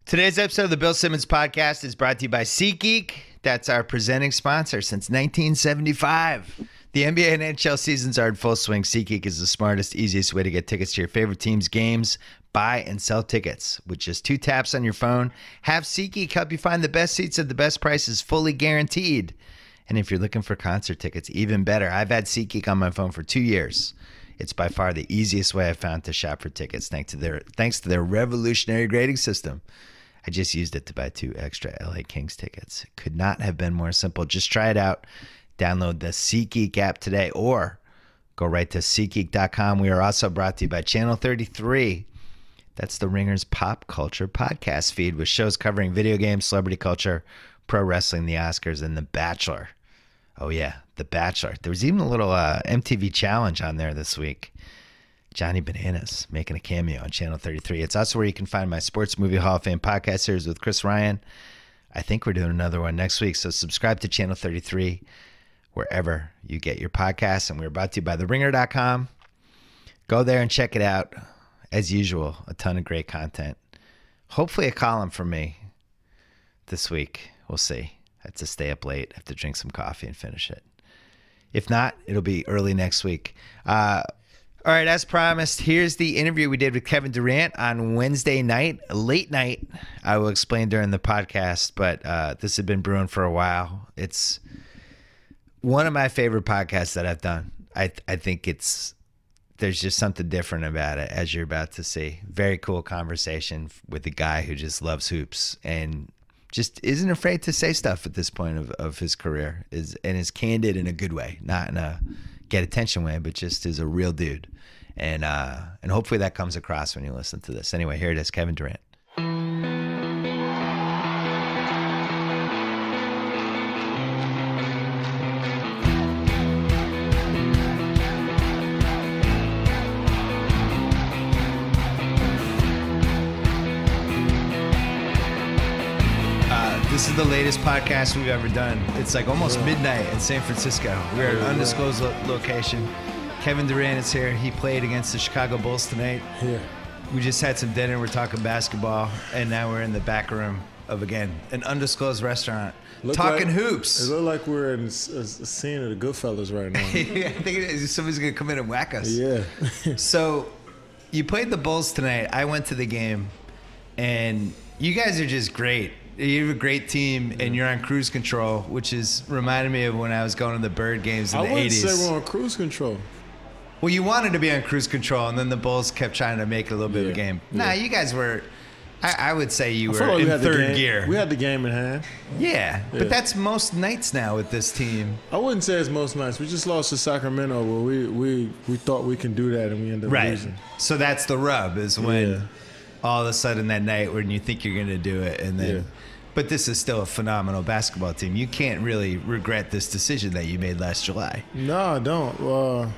Today's episode of the Bill Simmons Podcast is brought to you by SeatGeek. That's our presenting sponsor since 1975. The NBA and NHL seasons are in full swing. SeatGeek is the smartest, easiest way to get tickets to your favorite team's games. Buy and sell tickets with just 2 taps on your phone. Have SeatGeek help you find the best seats at the best prices, fully guaranteed. And if you're looking for concert tickets, even better. I've had SeatGeek on my phone for 2 years. It's by far the easiest way I've found to shop for tickets, thanks to their revolutionary grading system. I just used it to buy 2 extra LA Kings tickets. It could not have been more simple. Just try it out. Download the SeatGeek app today or go right to SeatGeek.com. We are also brought to you by Channel 33. That's the Ringer's pop culture podcast feed with shows covering video games, celebrity culture, pro wrestling, the Oscars, and The Bachelor. Oh, yeah, The Bachelor. There was even a little MTV challenge on there this week. Johnny Bananas making a cameo on Channel 33. It's also where you can find my Sports Movie Hall of Fame podcast series with Chris Ryan. I think we're doing another one next week, so subscribe to Channel 33 wherever you get your podcasts. And we're brought to you by TheRinger.com. Go there and check it out. As usual, a ton of great content. Hopefully a column from me this week. We'll see. I have to stay up late. I have to drink some coffee and finish it. If not, it'll be early next week. All right, as promised, here's the interview we did with Kevin Durant on Wednesday night, late night. I will explain during the podcast, but this had been brewing for a while. It's one of my favorite podcasts that I've done. I think there's just something different about it, as you're about to see. Very cool conversation with a guy who just loves hoops and just isn't afraid to say stuff at this point of his career, and is candid in a good way, not in a get attention way, but just is a real dude. And hopefully that comes across when you listen to this. Anyway, here it is, Kevin Durant. This is the latest podcast we've ever done. It's like almost midnight in San Francisco. We're at an undisclosed location. Kevin Durant is here. He played against the Chicago Bulls tonight. Yeah. We just had some dinner. We're talking basketball, and now we're in the back room of, again, an undisclosed restaurant. Talking hoops. It looks like we're in a scene of the Goodfellas right now. I think somebody's going to come in and whack us. Yeah. So you played the Bulls tonight. I went to the game, and you guys are just great. You have a great team, and you're on cruise control, which is reminded me of when I was going to the Bird games in the 80s. I wouldn't say we're on cruise control. Well, you wanted to be on cruise control, and then the Bulls kept trying to make it a little bit of a game. Nah, you guys were, I would say you were in third gear. We had the game in hand. Yeah, but that's most nights now with this team. I wouldn't say it's most nights. We just lost to Sacramento where we thought we can do that, and we ended up losing. So that's the rub, is when all of a sudden that night when you think you're going to do it, and then... But this is still a phenomenal basketball team. You can't really regret this decision that you made last July. No, I don't.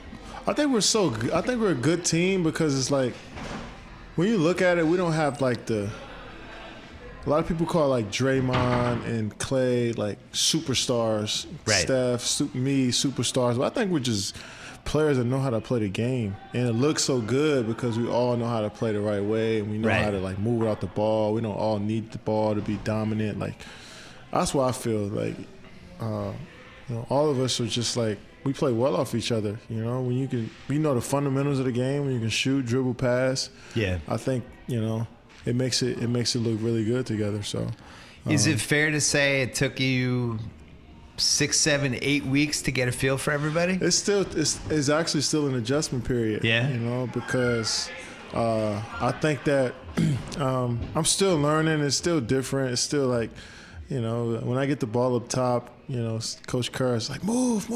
I think we're a good team because it's like when you look at it, we don't have like a lot of people call like Draymond and Clay like superstars. Right. Steph, superstars. But I think we're just players that know how to play the game, and it looks so good because we all know how to play the right way, and we know how to like move without the ball. We don't all need the ball to be dominant. Like that's why I feel like all of us are just like we play well off each other. You know, when we know the fundamentals of the game, when you can shoot, dribble, pass. Yeah, I think it makes it look really good together. So, is it fair to say it took you 6, 7, 8 weeks to get a feel for everybody? It's actually still an adjustment period. Yeah. Because I think that I'm still learning. It's still different. It's still like, when I get the ball up top, Coach Kerr is like, move,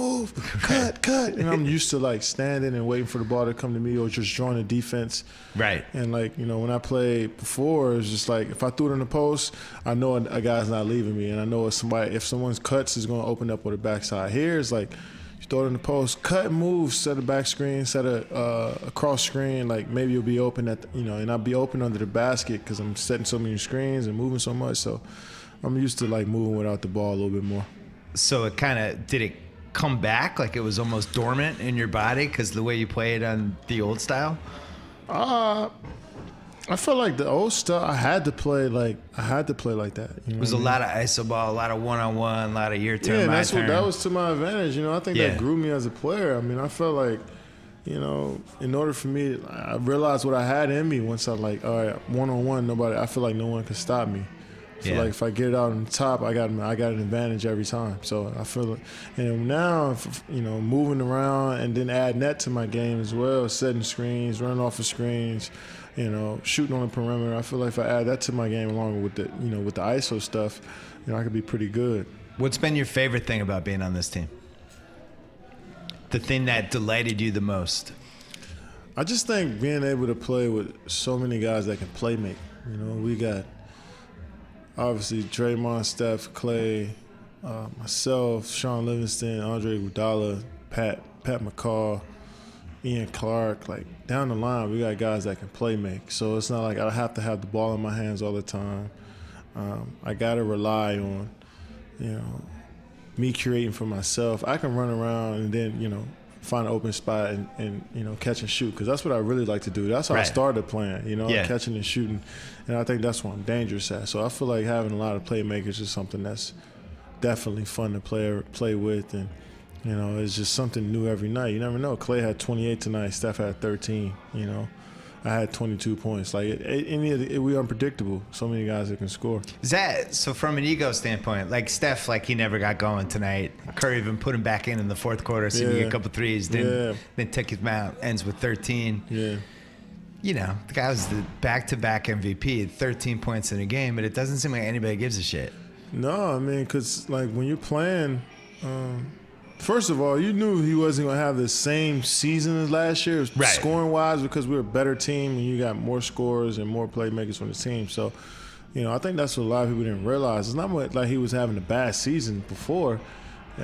cut. And I'm used to like standing and waiting for the ball to come to me or just drawing a defense. Right. And like, when I played before, it was just like, if I threw it in the post, I know a guy's not leaving me. And I know if someone's cuts is going to open up with a backside. Here it's like, you throw it in the post, cut and move, set a back screen, set a cross screen. Like maybe you'll be open and I'll be open under the basket because I'm setting so many screens and moving so much. So I'm used to like moving without the ball a little bit more. So did it come back like it was almost dormant in your body because the way you played on the old style? I felt like the old stuff. I had to play like that. It was a lot of iso ball, a lot of one-on-one, a lot of your turn, yeah, my turn. that was to my advantage. I think that grew me as a player. I mean, I felt like, in order for me, I realized what I had in me once I all right, one-on-one, I feel like no one could stop me. I feel like if I get it out on the top, I got an advantage every time. So I feel like, and now, moving around and then adding that to my game as well, setting screens, running off of screens, shooting on the perimeter. I feel like if I add that to my game along with the ISO stuff, I could be pretty good. What's been your favorite thing about being on this team? The thing that delighted you the most? I just think being able to play with so many guys that can play make. We got obviously Draymond, Steph, Clay, myself, Sean Livingston, Andre Iguodala, Pat McCall, Ian Clark. Like down the line, we got guys that can play make. So it's not like I have to have the ball in my hands all the time. I got to rely on, me creating for myself. I can run around and then, find an open spot and catch and shoot, because that's what I really like to do. That's how I started playing, catching and shooting, and I think that's what I'm dangerous at. So I feel like having a lot of playmakers is something that's definitely fun to play with, and it's just something new every night. You never know. Clay had 28 tonight. Steph had 13. I had 22 points. Like we unpredictable. So many guys that can score. Is that so? From an ego standpoint, like Steph, like he never got going tonight. Curry even put him back in the fourth quarter, so he get a couple threes. Then took him out. Ends with 13. Yeah. The guy was the back-to-back MVP, 13 points in a game, but it doesn't seem like anybody gives a shit. No, I mean, because like when you're playing. First of all, you knew he wasn't going to have the same season as last year, scoring-wise, because we were a better team and you got more scorers and more playmakers from the team. So, I think that's what a lot of people didn't realize. It's not like he was having a bad season before.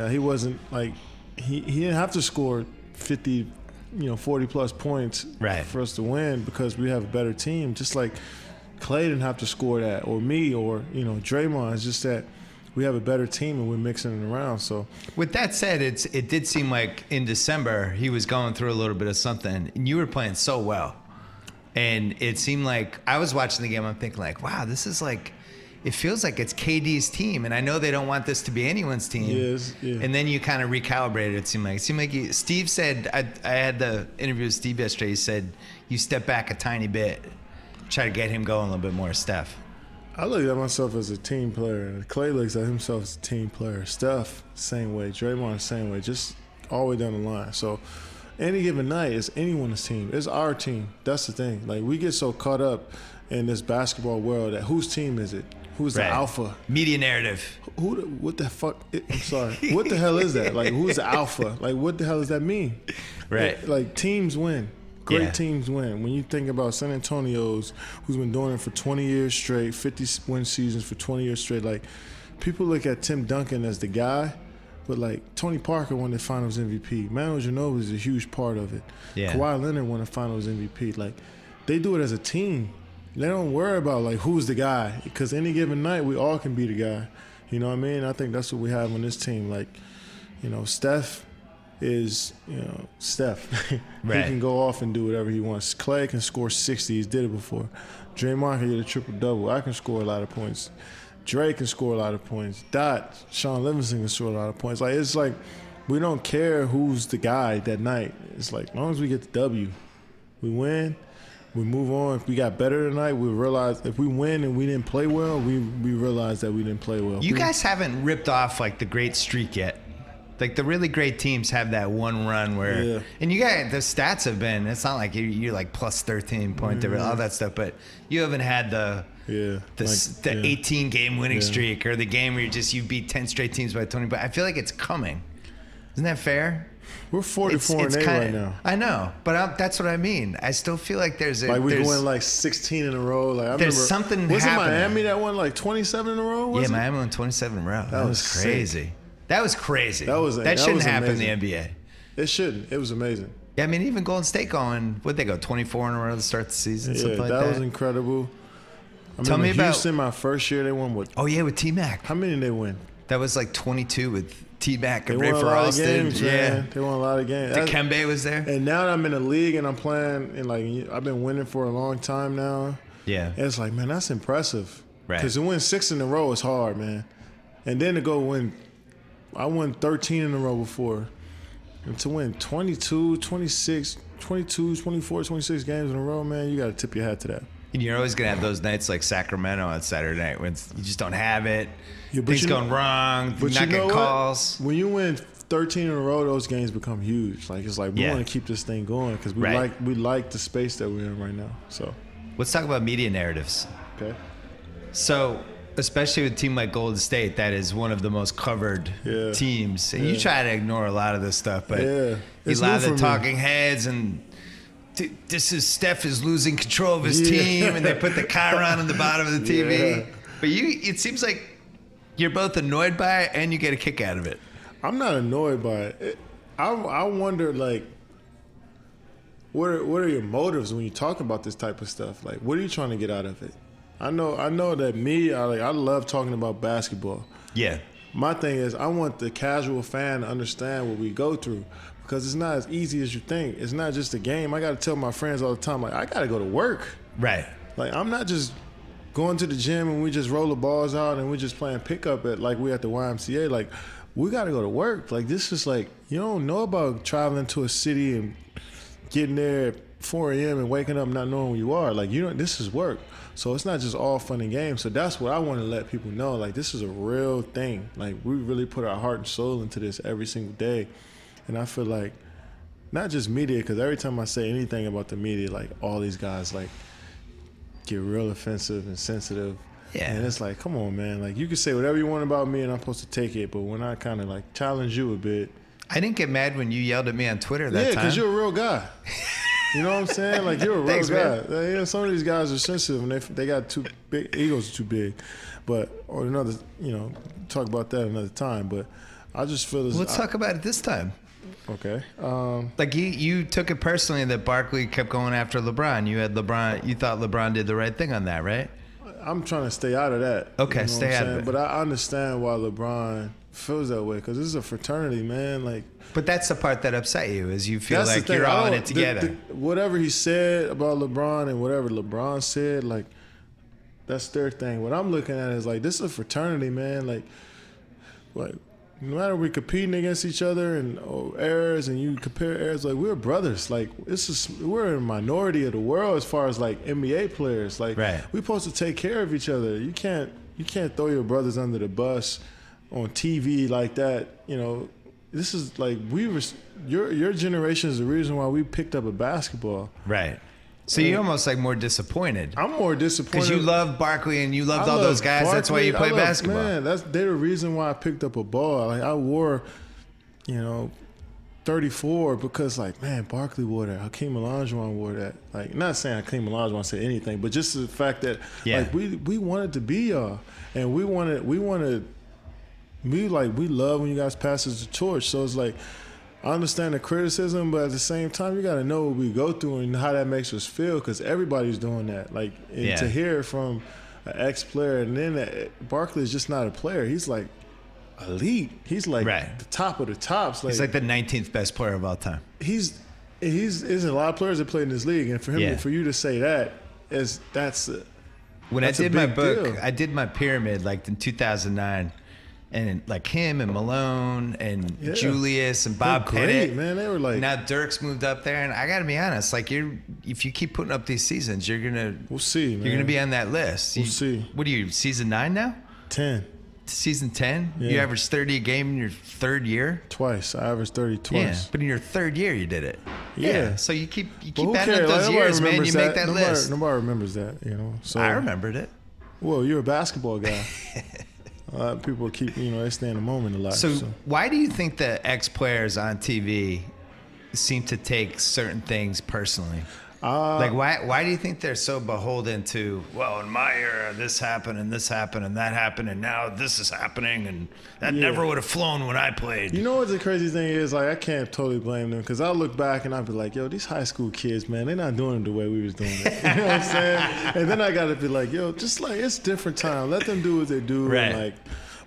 He wasn't like he didn't have to score 50, 40-plus points for us to win because we have a better team. Just like Clay didn't have to score that, or me, or, Draymond. It's just that we have a better team and we're mixing it around. So with that said, it did seem like in December he was going through a little bit of something, and you were playing so well, and it seemed like I was watching the game. I'm thinking like, wow, this is like, it feels like it's KD's team, and I know they don't want this to be anyone's team. Yes, yeah. And then you kind of recalibrated. It seemed like Steve said, I had the interview with Steve yesterday. He said you step back a tiny bit, try to get him going a little bit more. Steph. I look at myself as a team player. Clay looks at himself as a team player. Steph, same way. Draymond, same way. Just all the way down the line. So any given night, it's anyone's team. It's our team. That's the thing. Like, we get so caught up in this basketball world that whose team is it? Who's the alpha? Media narrative. What the fuck? I'm sorry. What the hell is that? Like, who's the alpha? Like, what the hell does that mean? Right. Like teams win. Great teams win. When you think about San Antonio's, who's been doing it for 20 years straight, 50-win seasons for 20 years straight, like, people look at Tim Duncan as the guy, but, like, Tony Parker won the Finals MVP. Manu Ginobili is a huge part of it. Yeah. Kawhi Leonard won the Finals MVP. Like, they do it as a team. They don't worry about, like, who's the guy, because any given night, we all can be the guy. You know what I mean? I think that's what we have on this team. Like, Steph is, Steph. He can go off and do whatever he wants. Clay can score 60. He's did it before. Draymond can get a triple-double. I can score a lot of points. Dre can score a lot of points. Sean Livingston can score a lot of points. Like, it's like we don't care who's the guy that night. It's like, as long as we get the W, we win, we move on. If we got better tonight, we realize if we win and we didn't play well, we realize that we didn't play well. You guys haven't ripped off, like, the great streak yet. Like, the really great teams have that one run where, and you got, the stats have been, it's not like you're like plus 13 point, all that stuff, but you haven't had the 18-game winning streak, or the game where you beat 10 straight teams by 20, but I feel like it's coming. Isn't that fair? We're 44-8 right now. I know, but that's what I mean. I still feel like there's a... Like, we won like 16 in a row. Like, I there's remember, something happening. Wasn't Miami that won like 27 in a row? Miami won 27 in a row. That was crazy. Sick. That was crazy. That shouldn't happen in the NBA. It shouldn't. It was amazing. Yeah, I mean, even Golden State what'd they go, 24 in a row to start the season? Yeah, something like that. That was incredible. Tell me about Houston, my first year, they won what? Oh, yeah, with T-Mac. How many did they win? That was like 22 with T-Mac and Ray for Austin. Games, man. They won a lot of games. Dikembe was there. And now that I'm in the league and I'm playing, and like, I've been winning for a long time now. Yeah. And it's like, man, that's impressive. Right. Because to win 6 in a row is hard, man. And then to go win, I won 13 in a row before. And to win 22, 26, 22, 24, 26 games in a row, man, you got to tip your hat to that. And you're always going to have those nights like Sacramento on Saturday night when you just don't have it. Yeah, things going wrong. You're not getting calls. When you win 13 in a row, those games become huge. Like, it's like, we want to keep this thing going because we like the space that we're in right now. So let's talk about media narratives. Okay. So, especially with a team like Golden State, that is one of the most covered teams. And you try to ignore a lot of this stuff, but a lot of the talking heads and this is Steph is losing control of his team, and they put the chyron on the bottom of the TV. But it seems like you're both annoyed by it and you get a kick out of it. I'm not annoyed by it. I wonder, like, what are your motives when you talk about this type of stuff? Like, what are you trying to get out of it? I know that I love talking about basketball. Yeah. My thing is, I want the casual fan to understand what we go through because it's not as easy as you think. It's not just a game. I got to tell my friends all the time, like, I got to go to work. Right. Like, I'm not just going to the gym and we just roll the balls out and we just playing pickup like we at the YMCA. Like, we got to go to work. Like, this is like, you don't know about traveling to a city and getting there at 4 a.m. and waking up not knowing where you are. Like, this is work. So it's not just all fun and games. So that's what I want to let people know. Like, this is a real thing. Like, we really put our heart and soul into this every single day. And I feel like not just media, because every time I say anything about the media, like, all these guys, like, get real offensive and sensitive. Yeah. And it's like, come on, man. Like, you can say whatever you want about me and I'm supposed to take it. But when I kind of, like, challenge you a bit. I didn't get mad when you yelled at me on Twitter that time. Yeah, because you're a real guy. You know what I'm saying? Like, you're a real guy. You know, some of these guys are sensitive and they got too big, egos are too big. Or another, talk about that another time. But I just feel as let's talk about it this time. Okay. Like, you took it personally that Barkley kept going after LeBron. You thought LeBron did the right thing on that, right? I'm trying to stay out of that. Okay, stay out of it. But I understand why LeBron feels that way because this is a fraternity, man. Like, but that's the part that upset you is you feel like you're all in it together. Whatever he said about LeBron and whatever LeBron said, like, that's their thing. What I'm looking at is like, this is a fraternity, man. Like no matter we competing against each other and errors and you compare errors, like, we're brothers. Like, we're a minority of the world as far as like NBA players. Like, we're supposed to take care of each other. You can't throw your brothers under the bus on TV like that. This is like your generation is the reason why we picked up a basketball. Right. So you're almost like more disappointed. I'm more disappointed because you love Barkley and you loved all those guys. Barkley, that's why you play basketball. Man, they're the reason why I picked up a ball. Like, I wore, 34 because, like, man, Barkley wore that. Hakeem Olajuwon wore that. Like, not saying Hakeem Olajuwon said anything, but just the fact that like we wanted to be y'all, and we love when you guys pass us the torch. So it's like, I understand the criticism, but at the same time, you got to know what we go through and how that makes us feel because everybody's doing that. Like, to hear from an ex-player, and then Barkley is just not a player. He's like elite. He's like the top of the tops. Like, he's like the 19th best player of all time. There's a lot of players that play in this league, and for him, for you to say when I did my book, I did my pyramid like in 2009. And like him and Malone and Julius and Bob Pettit, man, they were like. Now Dirk's moved up there, and I got to be honest, like if you keep putting up these seasons, we'll see, man. You're gonna be on that list. We'll see. What are you, season 9 now? 10. Season 10? Yeah. You averaged 30 a game in your third year? Twice. I averaged 30 twice. Yeah, but in your third year you did it. Yeah. So you keep adding up those years, man. You make that list. Nobody remembers that, So I remembered it. Well, you're a basketball guy. A lot of people keep, they stay in the moment a lot. So why do you think the ex-players on TV seem to take certain things personally? Like, why do you think they're so beholden to, well, in my era, this happened and this happened and that happened and now this is happening and that never would have flown when I played? You know what the crazy thing is? Like, I can't totally blame them because I look back and I'll be like, yo, these high school kids, man, they're not doing it the way we was doing it. You know what I'm saying? And then I got to be like, yo, just like, it's different time. Let them do what they do. Right. And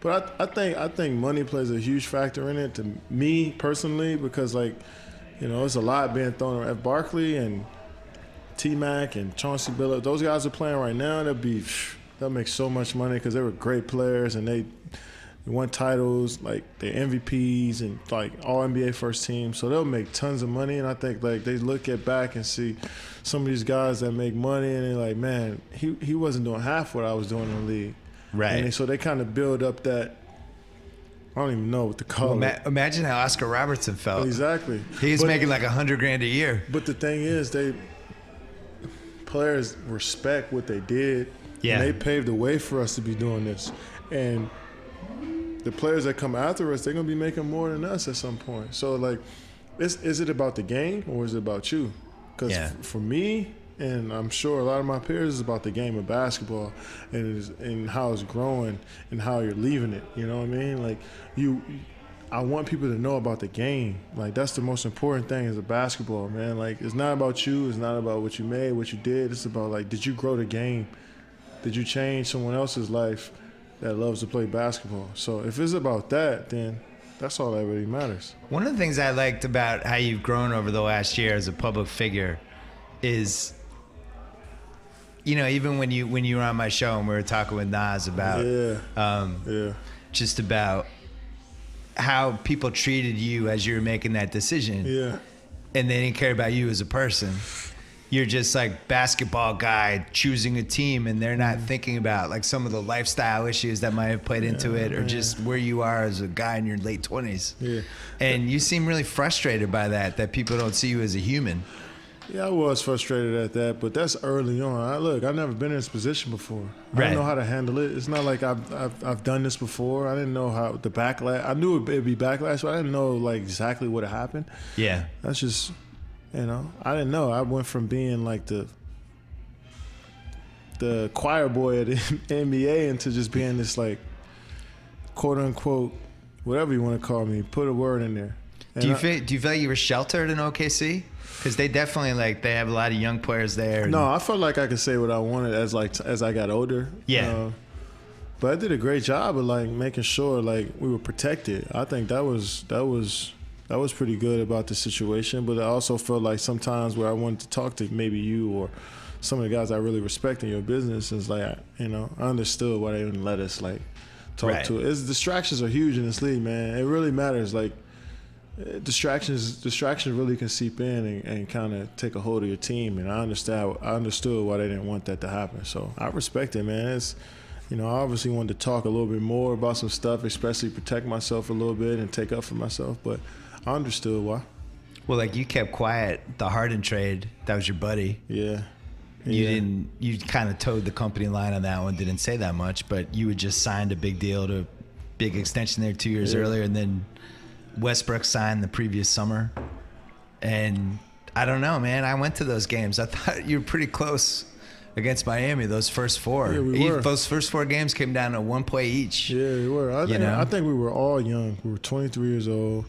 but I think money plays a huge factor in it to me personally because, like, it's a lot being thrown at Barkley and T-Mac and Chauncey Billups, those guys are playing right now. They'll make so much money because they were great players and they won titles, like they're MVPs and like all NBA first team. So they'll make tons of money. And I think like they look back and see some of these guys that make money and they're like, man, he wasn't doing half what I was doing in the league. Right. And so they kind of build up that, I don't even know what to call it. Imagine how Oscar Robertson felt. Exactly. He's making like $100,000 a year. But the thing is, players respect what they did. Yeah. And they paved the way for us to be doing this. And the players that come after us, they're going to be making more than us at some point. So, like, is it about the game or is it about you? Because for me, and I'm sure a lot of my peers, it's about the game of basketball and how it's growing and how you're leaving it. You know what I mean? Like, I want people to know about the game. Like, that's the most important thing is the basketball, man. Like, it's not about you. It's not about what you made, what you did. It's about, like, did you grow the game? Did you change someone else's life that loves to play basketball? So if it's about that, then that's all that really matters. One of the things I liked about how you've grown over the last year as a public figure is, you know, even when you were on my show and we were talking with Nas about just about how people treated you as you were making that decision. Yeah. And they didn't care about you as a person. You're just like basketball guy choosing a team and they're not thinking about like some of the lifestyle issues that might have played into it or just where you are as a guy in your late 20s. Yeah. And you seem really frustrated by that people don't see you as a human. Yeah, I was frustrated at that, but that's early on. I've never been in this position before. I Right. don't know how to handle it. It's not like I've done this before. I didn't know how the backlash. I knew it'd be backlash, but I didn't know like exactly what had happened. Yeah. That's just, you know, I didn't know. I went from being like the choir boy at the NBA into just being this like quote unquote whatever you want to call me. Put a word in there. Do you feel like you were sheltered in OKC? Because they definitely they have a lot of young players there. No, I felt like I could say what I wanted as I got older. Yeah. But I did a great job of like making sure like we were protected. I think that was pretty good about the situation. But I also felt like sometimes where I wanted to talk to maybe you or some of the guys I really respect in your business is like, you know, I understood why they didn't let us like talk to it. Distractions are huge in this league, man. It really matters. Like distractions really can seep in and kind of take a hold of your team. And I understood why they didn't want that to happen. So I respect it, man. It's, you know, I obviously wanted to talk a little bit more about some stuff, especially protect myself a little bit and take up for myself. But I understood why. Well, like you kept quiet. The Harden trade, that was your buddy. Yeah. You kind of towed the company line on that one, didn't say that much, but you had just signed a big deal to big extension there 2 years earlier, and then Westbrook signed the previous summer. And I don't know, man. I went to those games. I thought you were pretty close against Miami, those first four. Yeah, we were. Those first 4 games came down to 1 play each. Yeah, we were. I think we were all young. We were 23 years old.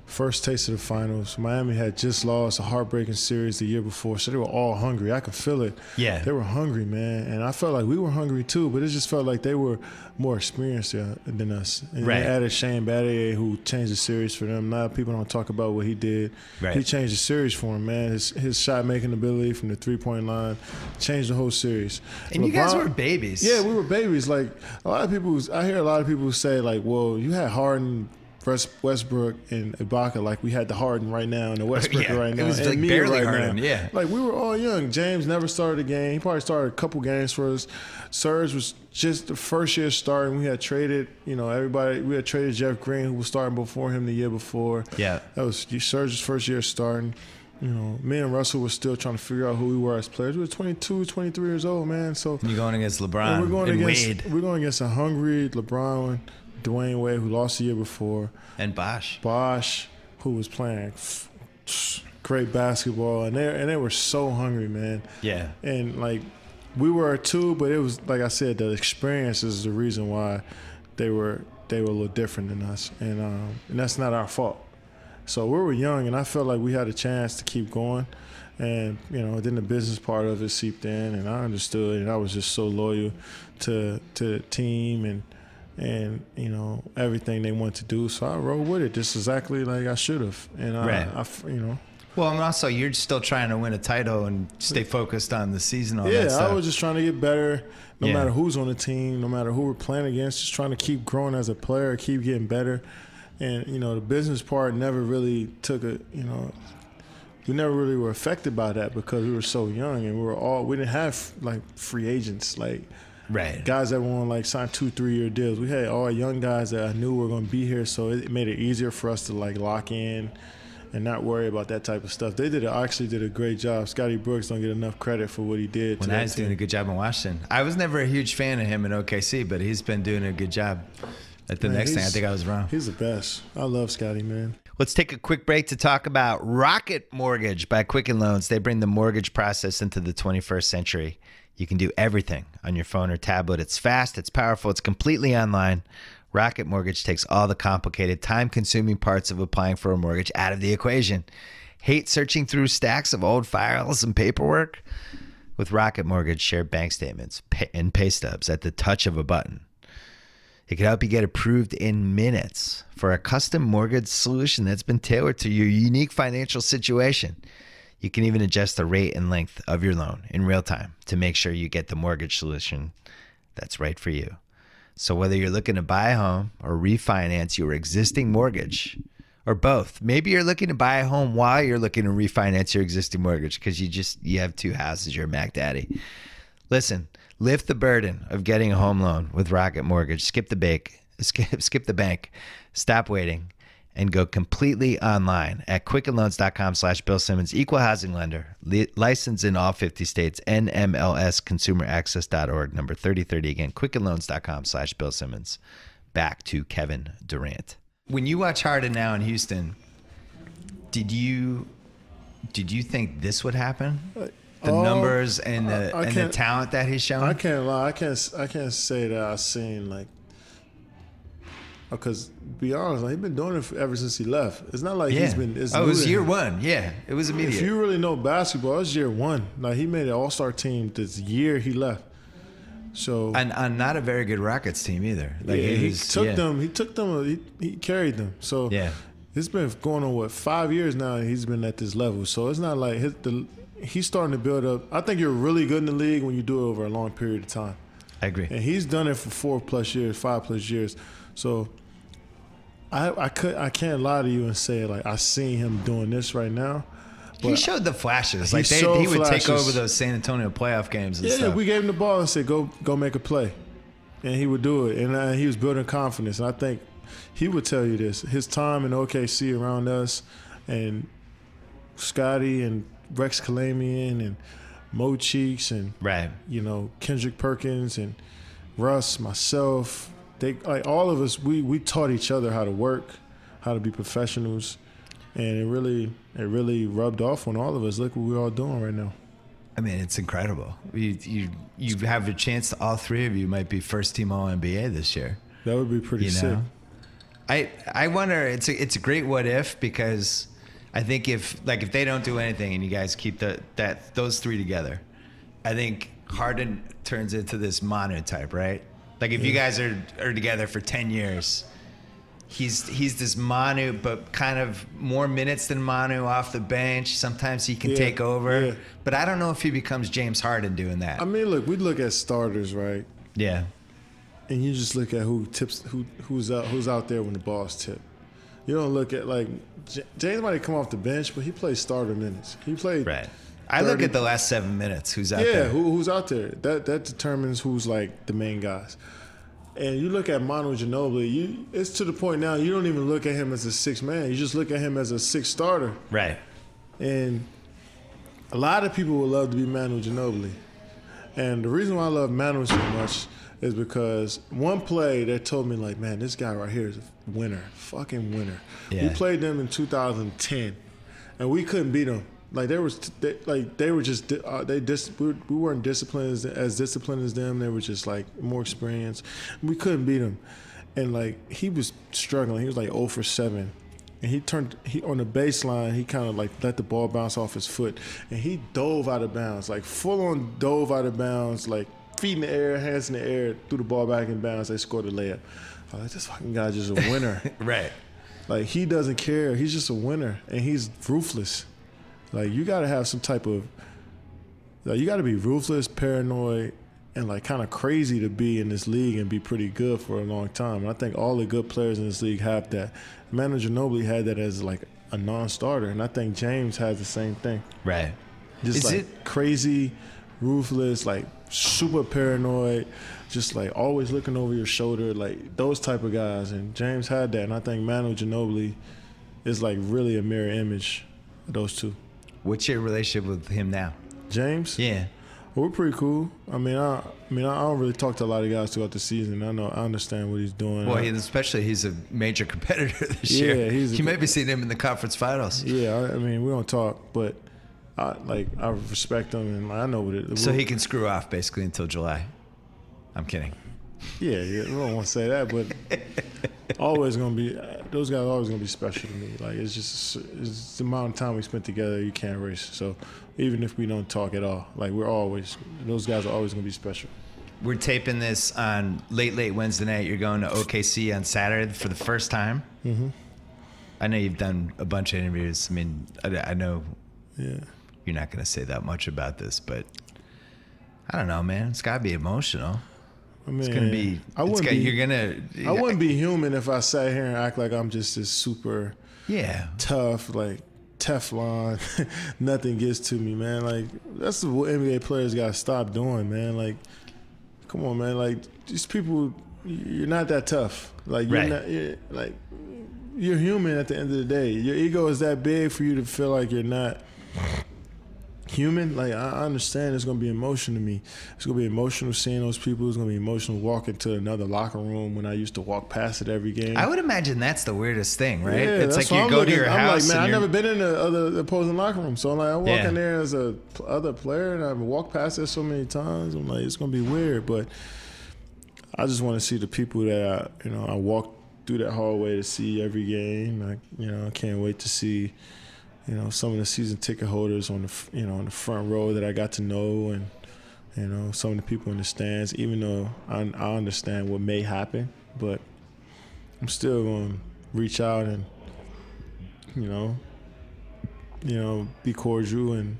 First taste of the finals. Miami had just lost a heartbreaking series the year before, so they were all hungry. I could feel it. Yeah. They were hungry, man. And I felt like we were hungry too, but it just felt like they were more experienced than us. And they added Shane Battier, who changed the series for them. Now people don't talk about what he did. Right. He changed the series for him, man. His shot-making ability from the three-point line changed the whole series. And you guys were babies. Yeah, we were babies. Like, a lot of people, I hear a lot of people say, like, well, you had Harden, Westbrook and Ibaka, like we had the Harden right now and the Westbrook right now. It was and like me barely right Harden, now. yeah. Like we were all young. James never started a game. He probably started a couple games for us. Serge was just the first year starting. We had traded, you know, everybody. We had traded Jeff Green, who was starting before him the year before. Yeah. That was Serge's first year starting. You know, me and Russell were still trying to figure out who we were as players. We were 22, 23 years old, man. So you're going against LeBron and Wade. We're going against a hungry LeBron, Dwayne Wade, who lost the year before. And Bosh. Bosh, who was playing great basketball. And they were so hungry, man. Yeah. And, like, we were too, but it was, like I said, the experience is the reason why they were a little different than us. And that's not our fault. So we were young, and I felt like we had a chance to keep going. And, you know, then the business part of it seeped in, and I understood, and I was just so loyal to the team and you know, everything they want to do. So I rode with it just exactly like I should have. And, right. you know. Well, and also you're still trying to win a title and stay focused on the season. All yeah, that stuff. I was just trying to get better. No matter who's on the team, no matter who we're playing against, just trying to keep growing as a player, keep getting better. And, you know, the business part never really took a, you know, we never really were affected by that because we were so young and we didn't have, like, free agents, like guys that want like sign 2-3 year deals. We had all young guys that I knew were going to be here, so it made it easier for us to, like, lock in and not worry about that type of stuff. They actually did a great job. Scotty Brooks don't get enough credit for what he did. When I was doing a good job in Washington. I was never a huge fan of him in OKC, but he's been doing a good job. At the next thing, I think I was wrong. He's the best. I love Scotty, man. Let's take a quick break to talk about Rocket Mortgage by Quicken Loans. They bring the mortgage process into the 21st century. You can do everything on your phone or tablet. It's fast, it's powerful, it's completely online. Rocket Mortgage takes all the complicated, time-consuming parts of applying for a mortgage out of the equation. Hate searching through stacks of old files and paperwork? With Rocket Mortgage, share bank statements and pay stubs at the touch of a button. It can help you get approved in minutes for a custom mortgage solution that's been tailored to your unique financial situation. You can even adjust the rate and length of your loan in real time to make sure you get the mortgage solution that's right for you. So whether you're looking to buy a home or refinance your existing mortgage, or both, maybe you're looking to buy a home while you're looking to refinance your existing mortgage because you have two houses, you're a Mac Daddy. Listen, lift the burden of getting a home loan with Rocket Mortgage. Skip the bank, stop waiting, and go completely online at quickenloans.com/Bill Simmons. Equal housing lender, licensed in all 50 states, NMLS-consumeraccess.org, number 3030. Again, quickenloans.com/Bill Simmons. Back to Kevin Durant. When you watch Harden now in Houston, did you think this would happen? The numbers and the talent that he's showing? I can't lie. I can't say that I've seen, like, because be honest, like, he's been doing it ever since he left. It's not like he's been. It was year one. Yeah, it was immediate. If you really know basketball, it was year one. Like, he made an All-Star team this year he left. So and not a very good Rockets team either. Like, he took them. He carried them. So it's been going on 5 years now. And he's been at this level. So it's not like he's starting to build up. I think you're really good in the league when you do it over a long period of time. I agree. And he's done it for 4+ years, 5+ years. So I can't lie to you and say, like, I seen him doing this right now. He showed the flashes. Like, he would take over those San Antonio playoff games and stuff. Yeah, we gave him the ball and said, go make a play. And he would do it. And he was building confidence. And I think he would tell you this. His time in OKC around us and Scotty and Rex Kalamian and Mo Cheeks and you know, Kendrick Perkins and Russ, myself, all of us, we taught each other how to work, how to be professionals, and it really rubbed off on all of us. Look what we're all doing right now. I mean, it's incredible. You have a chance to, all three of you might be first team All NBA this year. That would be pretty sick. I wonder. It's a great what if, because I think if they don't do anything and you guys keep those three together, I think Harden turns into this Manu type, right? Like, if you guys are together for 10 years, he's this Manu, but kind of more minutes than Manu off the bench. Sometimes he can take over. Yeah. But I don't know if he becomes James Harden doing that. I mean, look, we look at starters, right? Yeah. And you just look at who's out there when the ball's tipped. You don't look at, like, James might come off the bench, but he plays starter minutes. He played right. I look at the last 7 minutes. Who's out there? Yeah, who's out there? That determines who's, like, the main guys. And you look at Manu Ginobili, it's to the point now you don't even look at him as a sixth man. You just look at him as a sixth starter. Right. And a lot of people would love to be Manu Ginobili. And the reason why I love Manu so much is because one play that told me, like, man, this guy right here is a winner, fucking winner. Yeah. We played them in 2010, and we couldn't beat them. Like, we weren't disciplined as disciplined as them. They were just, like, more experienced. We couldn't beat them, and, like, he was struggling. He was like 0 for 7, and he on the baseline. He kind of, like, let the ball bounce off his foot, and he dove out of bounds, like, full on dove out of bounds, like, feet in the air, hands in the air, threw the ball back in bounds. They scored a layup. I was like, this fucking guy's just a winner. Right. Like, he doesn't care. He's just a winner, and he's ruthless. Like, you got to have some type of, like, you got to be ruthless, paranoid, and like kind of crazy to be in this league and be pretty good for a long time. And I think all the good players in this league have that. Manu Ginobili had that as like a non-starter, and I think James has the same thing. Right. Just crazy, ruthless, like super paranoid, just like always looking over your shoulder, like those type of guys. And James had that, and I think Manu Ginobili is like really a mirror image of those two. What's your relationship with him now? James? Yeah. Well, we're pretty cool. I don't really talk to a lot of guys throughout the season. I understand what he's doing. Well, especially he's a major competitor this year. You might be seeing him in the conference finals. Yeah, I mean, we don't talk, but I respect him, and I know what it is. So he can screw off basically until July. I'm kidding. Yeah, I don't want to say that, but always gonna be, those guys are always gonna be special to me. Like, it's the amount of time we spent together you can't erase. So even if we don't talk at all, like, those guys are always gonna be special. We're taping this on late Wednesday night. You're going to OKC on Saturday for the first time. Mm-hmm. I know you've done a bunch of interviews. I mean, I know you're not going to say that much about this, but I don't know, man. It's got to be emotional. I mean, it's going to be. I wouldn't be human if I sat here and act like I'm just this super tough, like Teflon. Nothing gets to me, man. Like, that's what NBA players got to stop doing, man. Like, come on, man. Like, these people, you're not that tough. Like, you're human at the end of the day. Your ego is that big for you to feel like you're not human. Like, I understand it's going to be emotional to me. It's going to be emotional seeing those people. It's going to be emotional walking to another locker room when I used to walk past it every game. I would imagine that's the weirdest thing, right? Yeah, it's like you go to your house. I'm like, man, I've never been in the opposing locker room. So I'm like, I walk in there as a other player, and I've walked past it so many times. I'm like, it's going to be weird. But I just want to see the people that I walk through that hallway to see every game. I can't wait to see some of the season ticket holders on the front row that I got to know, and some of the people in the stands. Even though I understand what may happen, but I'm still going to reach out and be cordial and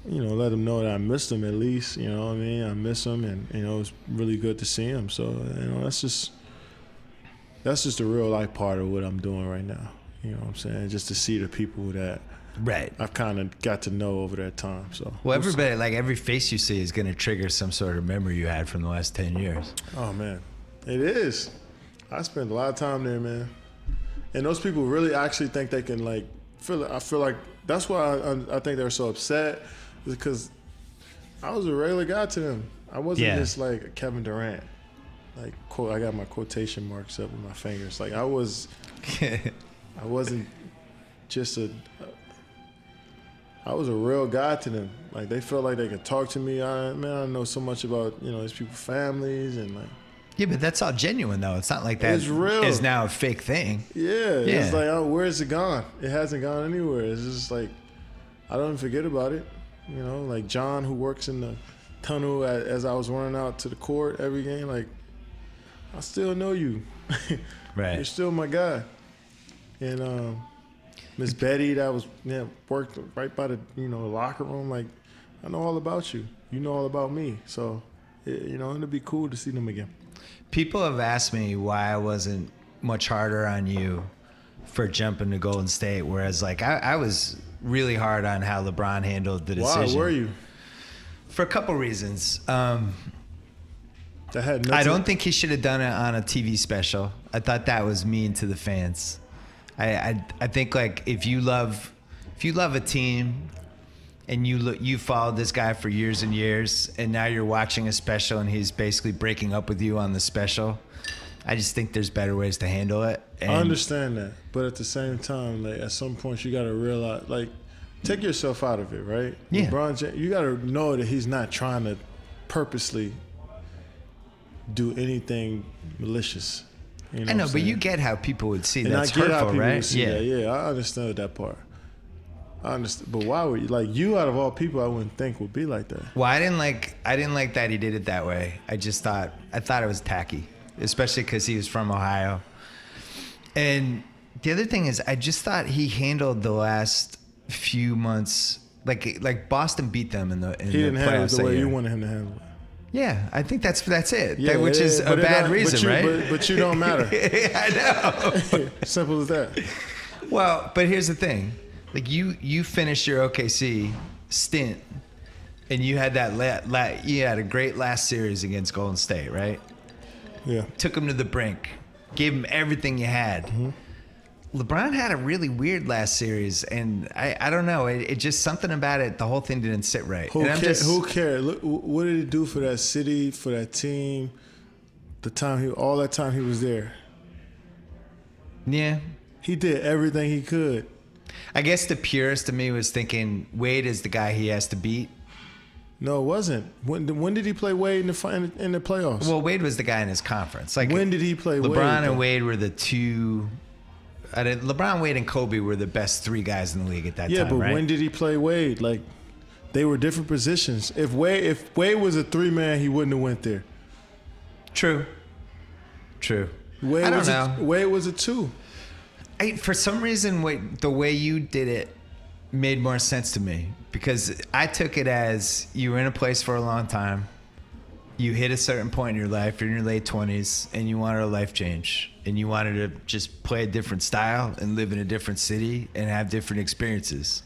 let them know that I miss them at least. You know what I mean? I miss them, and it's really good to see them. So that's just the real life part of what I'm doing right now. You know what I'm saying? Just to see the people that I've kind of got to know over that time. So everybody, like, every face you see is going to trigger some sort of memory you had from the last 10 years. Oh, man. It is. I spent a lot of time there, man. And those people really actually think they can, like, I feel like that's why I think they're so upset, because I was a regular guy to them. I wasn't just like Kevin Durant. Like, quote, I got my quotation marks up with my fingers. Like, I wasn't just I was a real guy to them. Like, they felt like they could talk to me. I know so much about, these people's families and, like. Yeah, but that's all genuine, though. It's not like that it's real. Is now a fake thing. Yeah. It's like, where is it gone? It hasn't gone anywhere. It's just like, I don't even forget about it. Like John, who works in the tunnel as I was running out to the court every game, like, I still know you. Right. You're still my guy. And Miss Betty, that was worked right by the locker room. Like, I know all about you. You know all about me. So, it'd be cool to see them again. People have asked me why I wasn't much harder on you for jumping to Golden State, whereas, like, I was really hard on how LeBron handled the decision. Why were you? For a couple reasons. I don't think he should have done it on a TV special. I thought that was mean to the fans. I think, like, if you love a team and you followed this guy for years and years, and now you're watching a special and he's basically breaking up with you on the special, I just think there's better ways to handle it. And I understand that, but at the same time, like, at some point you got to realize, like, take yourself out of it, right? Yeah. LeBron James, you got to know that he's not trying to purposely do anything malicious. I know, but you get how people would see and that's I get hurtful, how people right? would see that. Yeah, I understand that part. I understand, but why would you, like, you out of all people, I wouldn't think would be like that. Well, I didn't like that he did it that way. I thought it was tacky, especially because he was from Ohio. And the other thing is, I just thought he handled the last few months, like Boston beat them in the he didn't handle it playoffs the way that you year. wanted him to handle it. Yeah, I think that's it. Yeah, Which is a bad reason, right? But you don't matter. I know. Simple as that. Well, but here's the thing. Like you finished your OKC stint, and you had you had a great last series against Golden State, right? Yeah. Took them to the brink, gave them everything you had. Mm-hmm. LeBron had a really weird last series, and I don't know. It just something about it. The whole thing didn't sit right. Who cared? Look, what did he do for that city, for that team? All that time he was there. Yeah. He did everything he could. I guess the purist to me was thinking Wade is the guy he has to beat. No, it wasn't. When did he play Wade in the playoffs? Well, Wade was the guy in his conference. Like, when did he play Wade? LeBron and Wade were the two. LeBron, Wade, and Kobe were the best three guys in the league at that time. Yeah, but right? when did he play Wade? Like, they were different positions. If Wade was a 3-man, he wouldn't have went there. True. Wade I don't know. Wade was a 2. For some reason, the way you did it made more sense to me, because I took it as you were in a place for a long time. You hit a certain point in your life, you're in your late 20s, and you wanted a life change. And you wanted to just play a different style and live in a different city and have different experiences.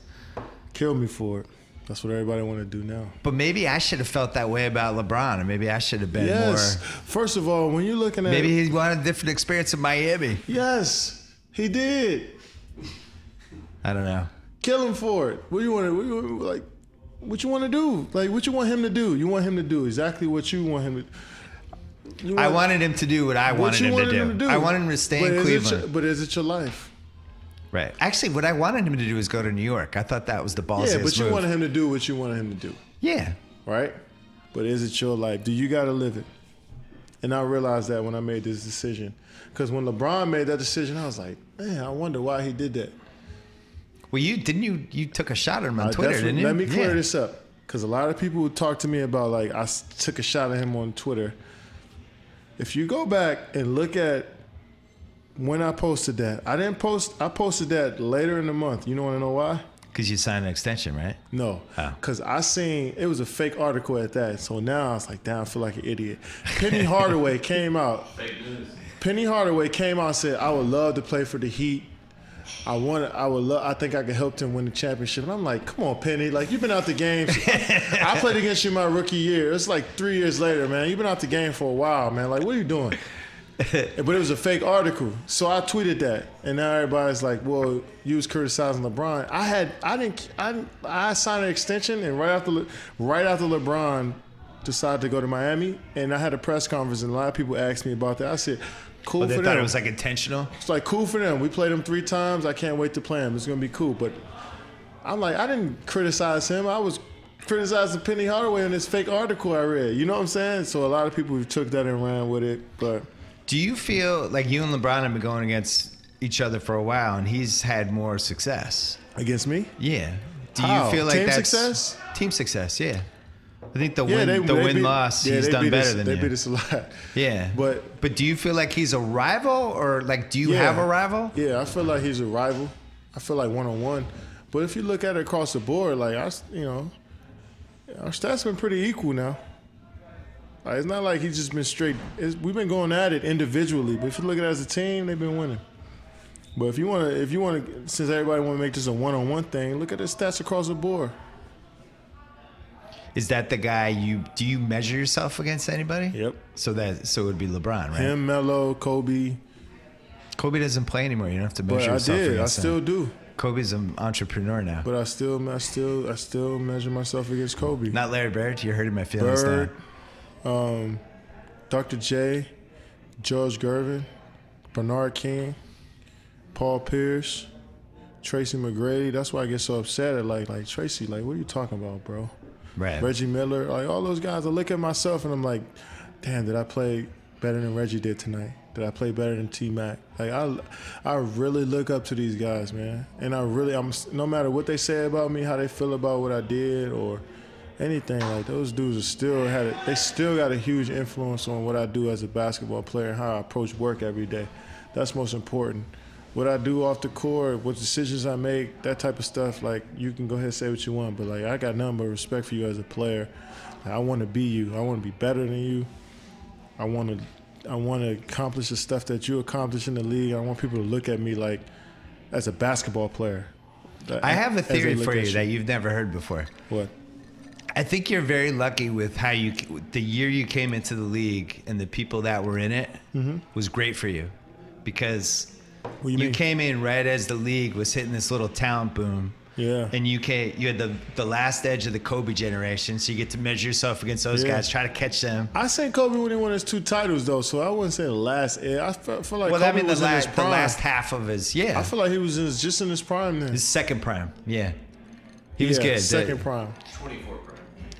Kill me for it. That's what everybody want to do now. But maybe I should have felt that way about LeBron, or maybe I should have been more. First of all, when you're looking at maybe he wanted a different experience in Miami. Yes, he did. I don't know. Kill him for it. What do you want to What you want to do? Like, what you want him to do? You want him to do exactly what you want him to. I wanted him to do what I wanted him to do. I wanted him to stay in Cleveland. But is it your life? Right. Actually, what I wanted him to do is go to New York. I thought that was the ballsiest Yeah, but you move. wanted him to do what you wanted him to do. Yeah. Right? But is it your life? Do you got to live it? And I realized that when I made this decision. Because when LeBron made that decision, I was like, man, I wonder why he did that. Well, you took a shot at him on Twitter, didn't you? Let me clear this up. Because a lot of people would talk to me about, like, I took a shot at him on Twitter. If you go back and look at when I posted that, I posted that later in the month. You want to know why? Because you signed an extension, right? No. Because I seen, it was a fake article at that. So now I was like, damn, I feel like an idiot. Penny Hardaway came out. Fake news. Penny Hardaway came out and said, I would love to play for the Heat. I think I could help them win the championship. And I'm like, come on, Penny. Like, you've been out the game. I played against you my rookie year. It's like 3 years later, man. You've been out the game for a while, man. Like, what are you doing? But it was a fake article. So I tweeted that. And now everybody's like, well, you was criticizing LeBron. I signed an extension, and right after LeBron decided to go to Miami, and I had a press conference, and a lot of people asked me about that. I said, cool for them. They thought it was like intentional? It's like, cool for them. We played them 3 times. I can't wait to play him. It's going to be cool. But I'm like, I didn't criticize him. I was criticizing Penny Hardaway in this fake article I read. You know what I'm saying? So a lot of people took that and ran with it. But do you feel like you and LeBron have been going against each other for a while, and he's had more success? Against me? Yeah. Do How? you feel like Team success? Team success, yeah. I think the win-loss, he's done better than you. They beat us a lot. Yeah. But do you feel like he's a rival, or like do you have a rival? Yeah, I feel like he's a rival. I feel like one-on-one. But if you look at it across the board, like, our stats been pretty equal now. Like, it's not like he's just been straight. We've been going at it individually, but if you look at it as a team, they've been winning. But if you want to, since everybody want to make this a one-on-one thing, look at his stats across the board. Is that the guy do you measure yourself against anybody? Yep. So it would be LeBron, right? Him, Melo, Kobe. Kobe doesn't play anymore. You don't have to measure yourself against him. I still do. Kobe's an entrepreneur now. But I still measure myself against Kobe. Not Larry Bird. You're hurting my feelings now. Dr. J, George Gervin, Bernard King, Paul Pierce, Tracy McGrady. That's why I get so upset at like Tracy. Like, what are you talking about, bro? Right. Reggie Miller, like all those guys. I look at myself and I'm like, damn, did I play better than Reggie did tonight? Did I play better than T-Mac? Like, I really look up to these guys, man. And I'm no matter what they say about me, how they feel about what I did or anything, like, those dudes they still got a huge influence on what I do as a basketball player and how I approach work every day. That's most important. what I do off the court, what decisions I make, that type of stuff. Like, you can go ahead and say what you want, but like, I got nothing but respect for you as a player. Like, I want to be you. I want to be better than you. I want to accomplish the stuff that you accomplish in the league. I want people to look at me like as a basketball player. I have a theory for you that you've never heard before. What? I think you're very lucky with how the year you came into the league and the people that were in it was great for you, because you came in right as the league was hitting this little talent boom. Yeah. And you had the last edge of the Kobe generation, so you get to measure yourself against those guys, try to catch them. I say Kobe when he won his 2 titles, though, so I wouldn't say the last edge. I feel like Kobe was in his prime. The last half of his, I feel like he was just in his prime then. His second prime, yeah. He was good. Second prime. 24 prime.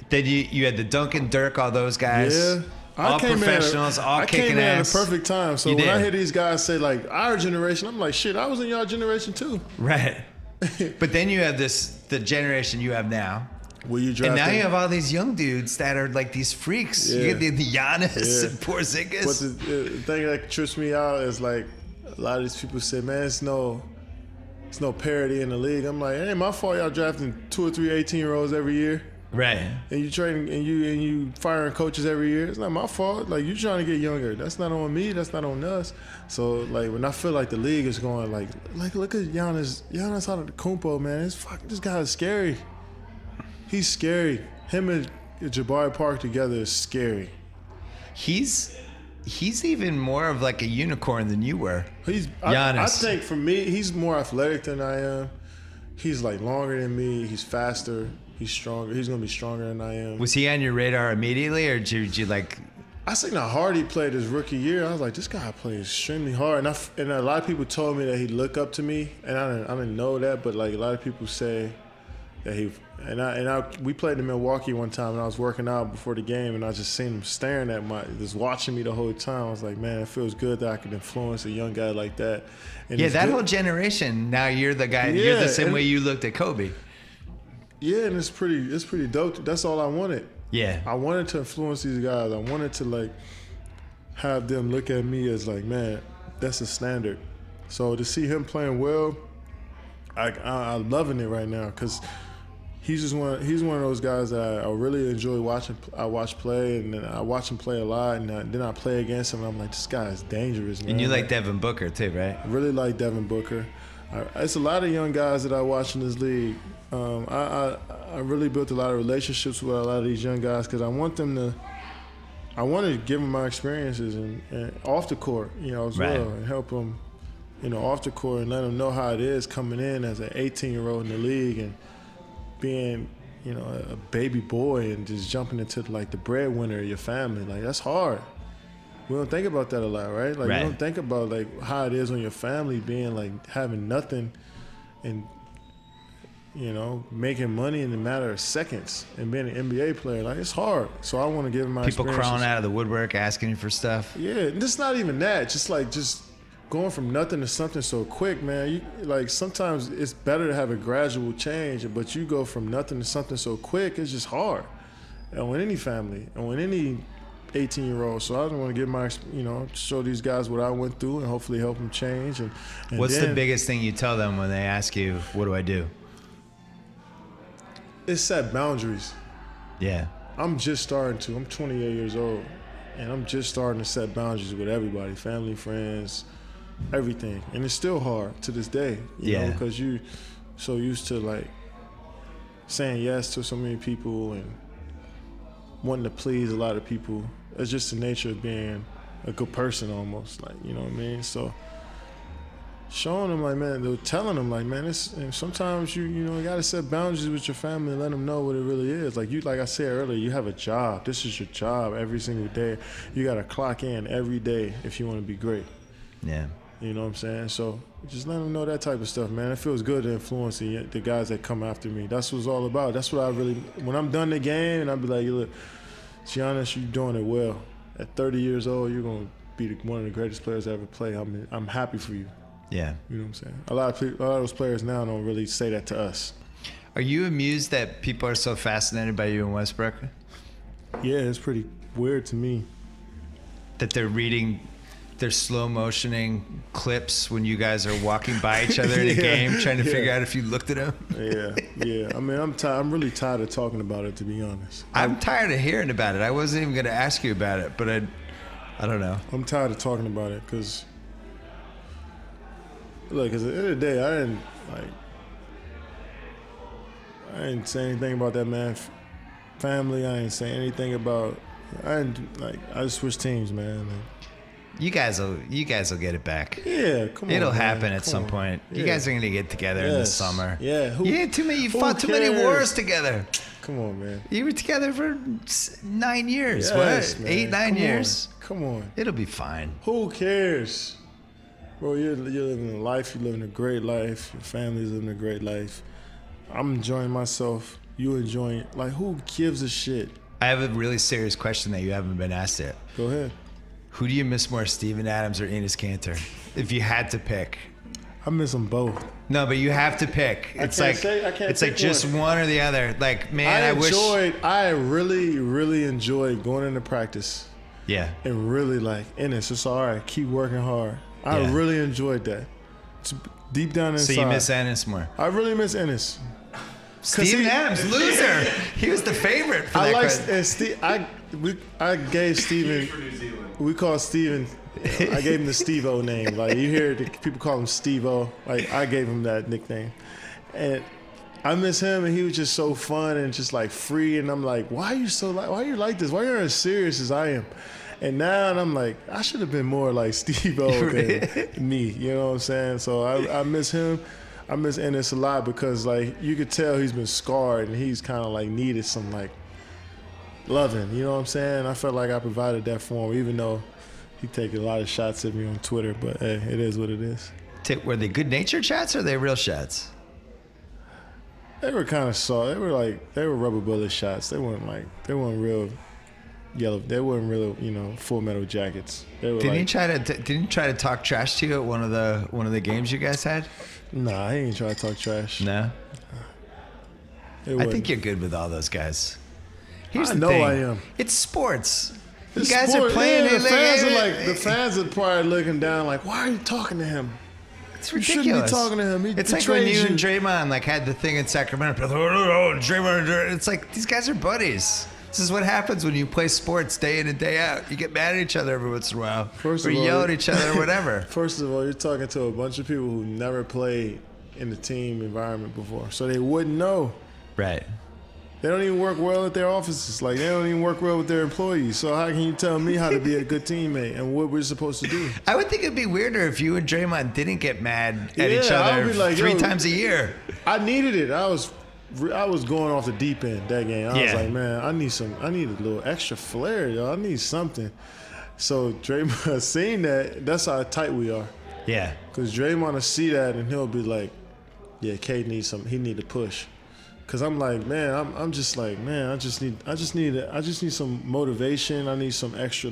Then you had the Duncan, Dirk, all those guys. Yeah. All professionals, all kicking ass. I came in at a perfect time. So when I hear these guys say, like, our generation, I'm like, shit, I was in your generation too. Right. But then you have the generation you have now. Will you draft and now them? you have all these young dudes that are like these freaks. Yeah. You get the Giannis and Porzingis. But the thing that trips me out is, like, a lot of these people say, man, it's no parity in the league. I'm like, it ain't my fault y'all drafting 2 or 3 18-year-olds every year. Right. And you trading and you firing coaches every year. It's not my fault. Like, you trying to get younger. That's not on me. That's not on us. So, like, when I feel like the league is going like look at Giannis Antetokounmpo, man. This guy is scary. He's scary. Him and Jabari Park together is scary. He's even more of like a unicorn than you were. Giannis. I think for me, he's more athletic than I am. He's like longer than me. He's faster. He's stronger. He's gonna be stronger than I am. Was he on your radar immediately, or did you like? I seen how hard he played his rookie year. I was like, this guy plays extremely hard. And a lot of people told me that he looked up to me, and I didn't know that, but like a lot of people say that he. We played in Milwaukee one time, and I was working out before the game, and I just seen him staring at just watching me the whole time. I was like, man, it feels good that I could influence a young guy like that. And yeah, that whole generation. Now you're the guy. Yeah, you're the same way you looked at Kobe. Yeah, and it's pretty dope. That's all I wanted. Yeah. I wanted to influence these guys. I wanted to, like, have them look at me as like, man, that's a standard. So to see him playing well, I'm loving it right now, because he's one of those guys that I really enjoy watching. I watch play, and then I watch him play a lot, and then I play against him, and I'm like, this guy is dangerous, man. And you like Devin Booker too, right? I really like Devin Booker. It's a lot of young guys that I watch in this league. I really built a lot of relationships with a lot of these young guys, because I want to give them my experiences and off the court, as well, and help them, off the court, and let them know how it is coming in as an 18-year-old in the league and being, a baby boy and just jumping into like the breadwinner of your family. Like, that's hard. We don't think about that a lot, right? Like, we don't think about like how it is on your family being like having nothing and, making money in a matter of seconds and being an NBA player. Like, it's hard. So I want to give them my people experiences. crawling out of the woodwork asking you for stuff. Yeah, and it's not even that. Just going from nothing to something so quick, man. Sometimes it's better to have a gradual change, but you go from nothing to something so quick, it's just hard. And with any family, and with any 18-year-old. So I just want to give show these guys what I went through and hopefully help them change. And what's the biggest thing you tell them when they ask you, what do I do? It's set boundaries. Yeah. I'm 28 years old, and I'm just starting to set boundaries with everybody, family, friends, everything. And it's still hard to this day, you know, because you so used to like saying yes to so many people and wanting to please a lot of people. It's just the nature of being a good person almost, like, you know what I mean? So showing them, like, man, telling them, like, man, and sometimes you got to set boundaries with your family and let them know what it really is. Like I said earlier, you have a job. This is your job every single day. You got to clock in every day if you want to be great. Yeah. You know what I'm saying? So just let them know that type of stuff, man. It feels good to influence the guys that come after me. That's what it's all about. That's what when I'm done the game, and I'll be like, look, Giannis, you're doing it well. At 30 years old, you're going to be one of the greatest players I ever play. I'm happy for you. Yeah. You know what I'm saying? A lot of those players now don't really say that to us. Are you amused that people are so fascinated by you in Westbrook? Yeah, it's pretty weird to me. That they're reading they're slow motioning clips when you guys are walking by each other in a game, trying to figure out if you looked at them. Yeah. I mean, I'm really tired of talking about it, to be honest. I'm tired of hearing about it. I wasn't even going to ask you about it, but I don't know. I'm tired of talking about it because, look, at the end of the day, I didn't say anything about that man's family. I didn't say anything about. I just switched teams, man. You guys will get it back. Yeah, come on. It'll happen at some point. You guys are gonna get together in the summer. Yeah. You fought too many wars together. Come on, man. You were together for 9 years. Yes, what? Man. 8, 9 years. Come on. It'll be fine. Who cares? Bro, you're living a life. You're living a great life. Your family's living a great life. I'm enjoying myself. You enjoying it. Like, who gives a shit? I have a really serious question that you haven't been asked yet. Go ahead. Who do you miss more, Steven Adams or Enes Kanter? If you had to pick. I miss them both. No, but you have to pick. It's like just one or the other. Like, man, I really, really enjoyed going into practice. Yeah. And really Enes, it's all right. Keep working hard. I really enjoyed that. It's deep down inside. So you miss Enes more? I really miss Enes. Steven Adams, loser. He was the favorite for that. I gave Steven. We call Steven. I gave him the Steve-O name. Like, you hear people call him Steve-O. Like, I gave him that nickname, and I miss him. And he was just so fun and just like free. And I'm like, why are you like this? Why are you as serious as I am? And now I'm like, I should have been more like Steve-O than me. You know what I'm saying? So I miss him. I miss Enes a lot because, like, you could tell he's been scarred and he's kind of like needed some like loving. You know what I'm saying? I felt like I provided that for him, even though he take a lot of shots at me on Twitter. But hey, it is what it is. Were they good-natured shots or are they real shots? They were kind of soft. They were rubber bullet shots. They weren't real yellow. They weren't real, Full Metal Jackets. Didn't he try to talk trash to you at one of the games you guys had? Nah, he ain't try to talk trash. No. I think you're good with all those guys. Here's the thing. I am. It's sports. You guys are playing. Yeah, the fans are probably looking down like, why are you talking to him? It's ridiculous. You shouldn't be talking to him. It's like when you and Draymond had the thing in Sacramento. Draymond. It's like, these guys are buddies. This is what happens when you play sports day in and day out. You get mad at each other every once in a while. Or yell at each other or whatever. First of all, you're talking to a bunch of people who never played in the team environment before. So they wouldn't know. Right. They don't even work well at their offices. Like, they don't even work well with their employees. So how can you tell me how to be a good teammate and what we're supposed to do? I would think it'd be weirder if you and Draymond didn't get mad at each other three times a year. I needed it. I was going off the deep end that game. I was like, man, I need a little extra flair, yo. I need something. So Draymond seen that. That's how tight we are. Yeah. Because Draymond will see that and he'll be like, yeah, K needs he need to push. Cause I'm like, man, I'm just like, man, I just need some motivation. I need some extra,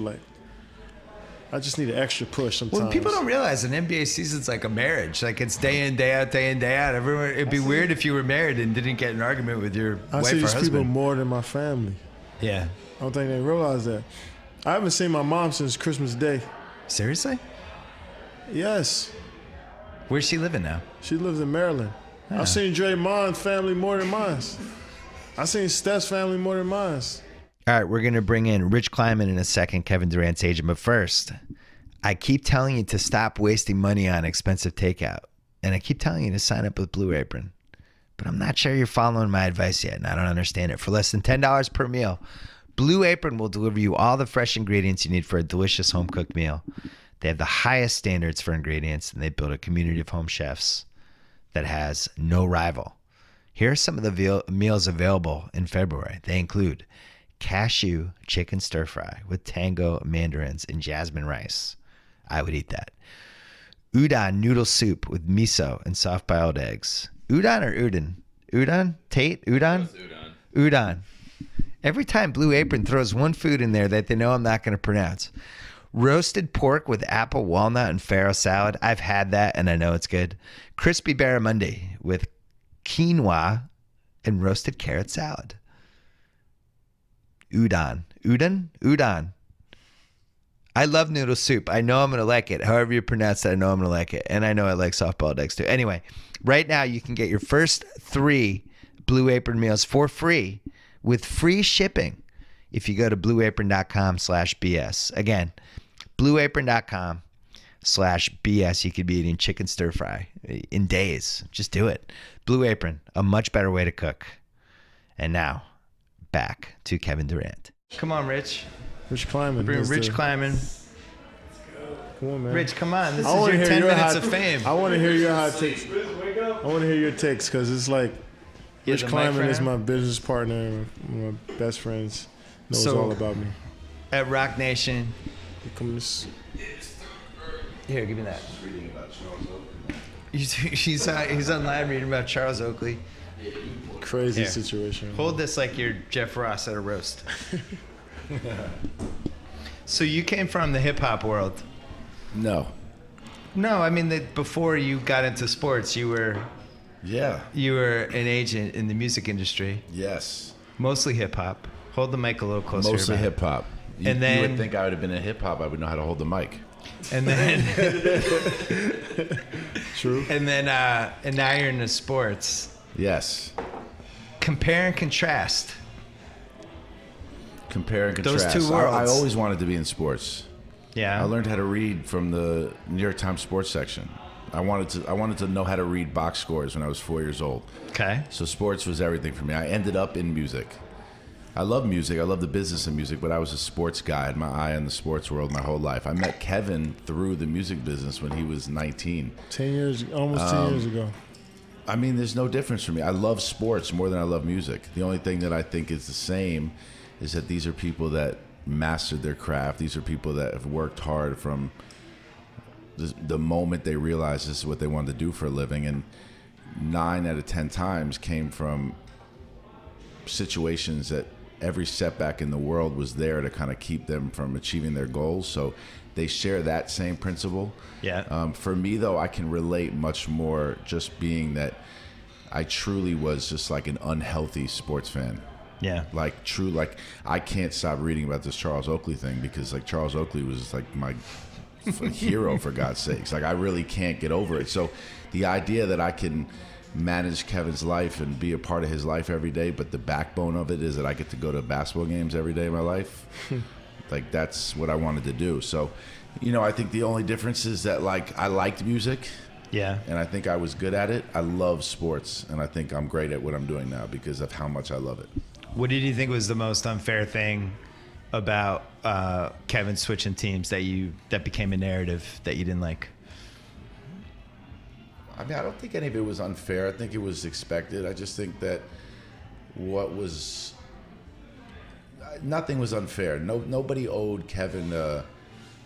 I just need an extra push sometimes. Well, people don't realize an NBA season's like a marriage. Like, it's day in, day out, day in, day out. Everyone, it'd be weird if you were married and didn't get in an argument with your wife or husband. I see these people more than my family. Yeah. I don't think they realize that. I haven't seen my mom since Christmas Day. Seriously? Yes. Where's she living now? She lives in Maryland. Oh. I've seen Draymond's family more than mine. I've seen Steph's family more than mine. All right, we're going to bring in Rich Kleiman in a second, Kevin Durant's agent. But first, I keep telling you to stop wasting money on expensive takeout. And I keep telling you to sign up with Blue Apron. But I'm not sure you're following my advice yet, and I don't understand it. For less than $10 per meal, Blue Apron will deliver you all the fresh ingredients you need for a delicious home-cooked meal. They have the highest standards for ingredients, and they build a community of home chefs that has no rival. Here are some of the meals available in February. They include cashew chicken stir fry with tango mandarins and jasmine rice. I would eat that. Udon noodle soup with miso and soft boiled eggs. Udon or udon? Udon? Tate? Udon? Udon. Every time Blue Apron throws one food in there that they know I'm not going to pronounce. Roasted pork with apple, walnut, and farro salad. I've had that, and I know it's good. Crispy barramundi with quinoa and roasted carrot salad. Udon. Udon? Udon. I love noodle soup. I know I'm going to like it. However you pronounce it, I know I'm going to like it. And I know I like soft-boiled eggs too. Anyway, right now you can get your first 3 Blue Apron meals for free with free shipping if you go to blueapron.com/BS. Again, blueapron.com/BS. You could be eating chicken stir fry in days. Just do it. Blue Apron, a much better way to cook. And now, back to Kevin Durant. Come on, Rich. Rich climbing. Rich climbing. Come on, man. Rich, come on. This is your 10 minutes of fame. I want to hear your hot takes. I want to hear your takes because it's like Rich Kleiman is my business partner, one of my best friends. Knows all about me. At Rock Nation. Here, give me that. He's online reading about Charles Oakley. Crazy situation. Hold this like you're Jeff Ross at a roast. So you came from the hip hop world? No, I mean before you got into sports, you were an agent in the music industry. Yes. Mostly hip hop. Hold the mic a little closer. Mostly hip hop. And then you would think I would have been in hip hop. I would know how to hold the mic. And then True. And now you're into sports. Yes. Compare and contrast. Compare and contrast. Those two worlds. I always wanted to be in sports. Yeah. I learned how to read from the New York Times sports section. I wanted to know how to read box scores when I was 4 years old. Okay. So sports was everything for me. I ended up in music. I love music. I love the business of music, but I was a sports guy. I had my eye on the sports world my whole life. I met Kevin through the music business when he was 19. 10 years, almost 10 years ago. I mean, there's no difference for me. I love sports more than I love music. The only thing that I think is the same is that these are people that mastered their craft. These are people that have worked hard from the moment they realized this is what they wanted to do for a living. And 9 out of 10 times came from situations that every setback in the world was there to kind of keep them from achieving their goals. So they share that same principle. Yeah. For me, though, I can relate much more just being that I truly was just like an unhealthy sports fan. Yeah. Like I can't stop reading about this Charles Oakley thing because like Charles Oakley was like my hero for God's sakes. Like I really can't get over it. So the idea that I can manage Kevin's life and be a part of his life every day, but the backbone of it is that I get to go to basketball games every day of my life. Like that's what I wanted to do. So, I think the only difference is that like I liked music. Yeah. And I think I was good at it. I love sports, and I think I'm great at what I'm doing now because of how much I love it. What did you think was the most unfair thing about Kevin switching teams that became a narrative that you didn't like? I mean, I don't think any of it was unfair. I think it was expected. I just think that nothing was unfair. Nobody owed Kevin a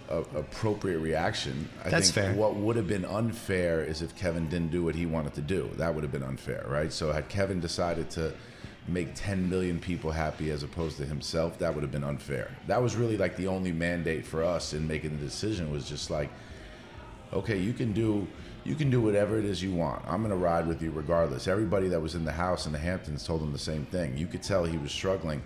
appropriate reaction. That's fair. What would have been unfair is if Kevin didn't do what he wanted to do. That would have been unfair, right? So had Kevin decided to make 10 million people happy as opposed to himself, that would have been unfair. That was really like the only mandate for us in making the decision was just like, okay, you can do whatever it is you want. I'm gonna ride with you regardless. Everybody that was in the house in the Hamptons told him the same thing. You could tell he was struggling,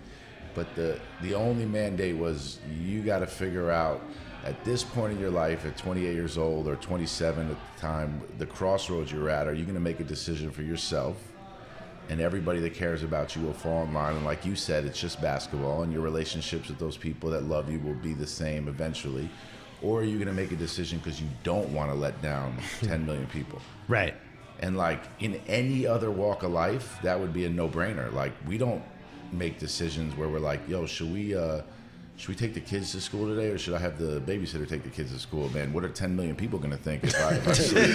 but the only mandate was you got to figure out at this point in your life, at 28 years old or 27 at the time, the crossroads you're at, are you gonna make a decision for yourself? And everybody that cares about you will fall in line. And like you said, it's just basketball, and your relationships with those people that love you will be the same eventually. Or are you going to make a decision because you don't want to let down 10 million people? Right. And like in any other walk of life, that would be a no-brainer. Like we don't make decisions where we're like, yo, should we take the kids to school today, or should I have the babysitter take the kids to school? Man, what are 10 million people going to think if I sleep?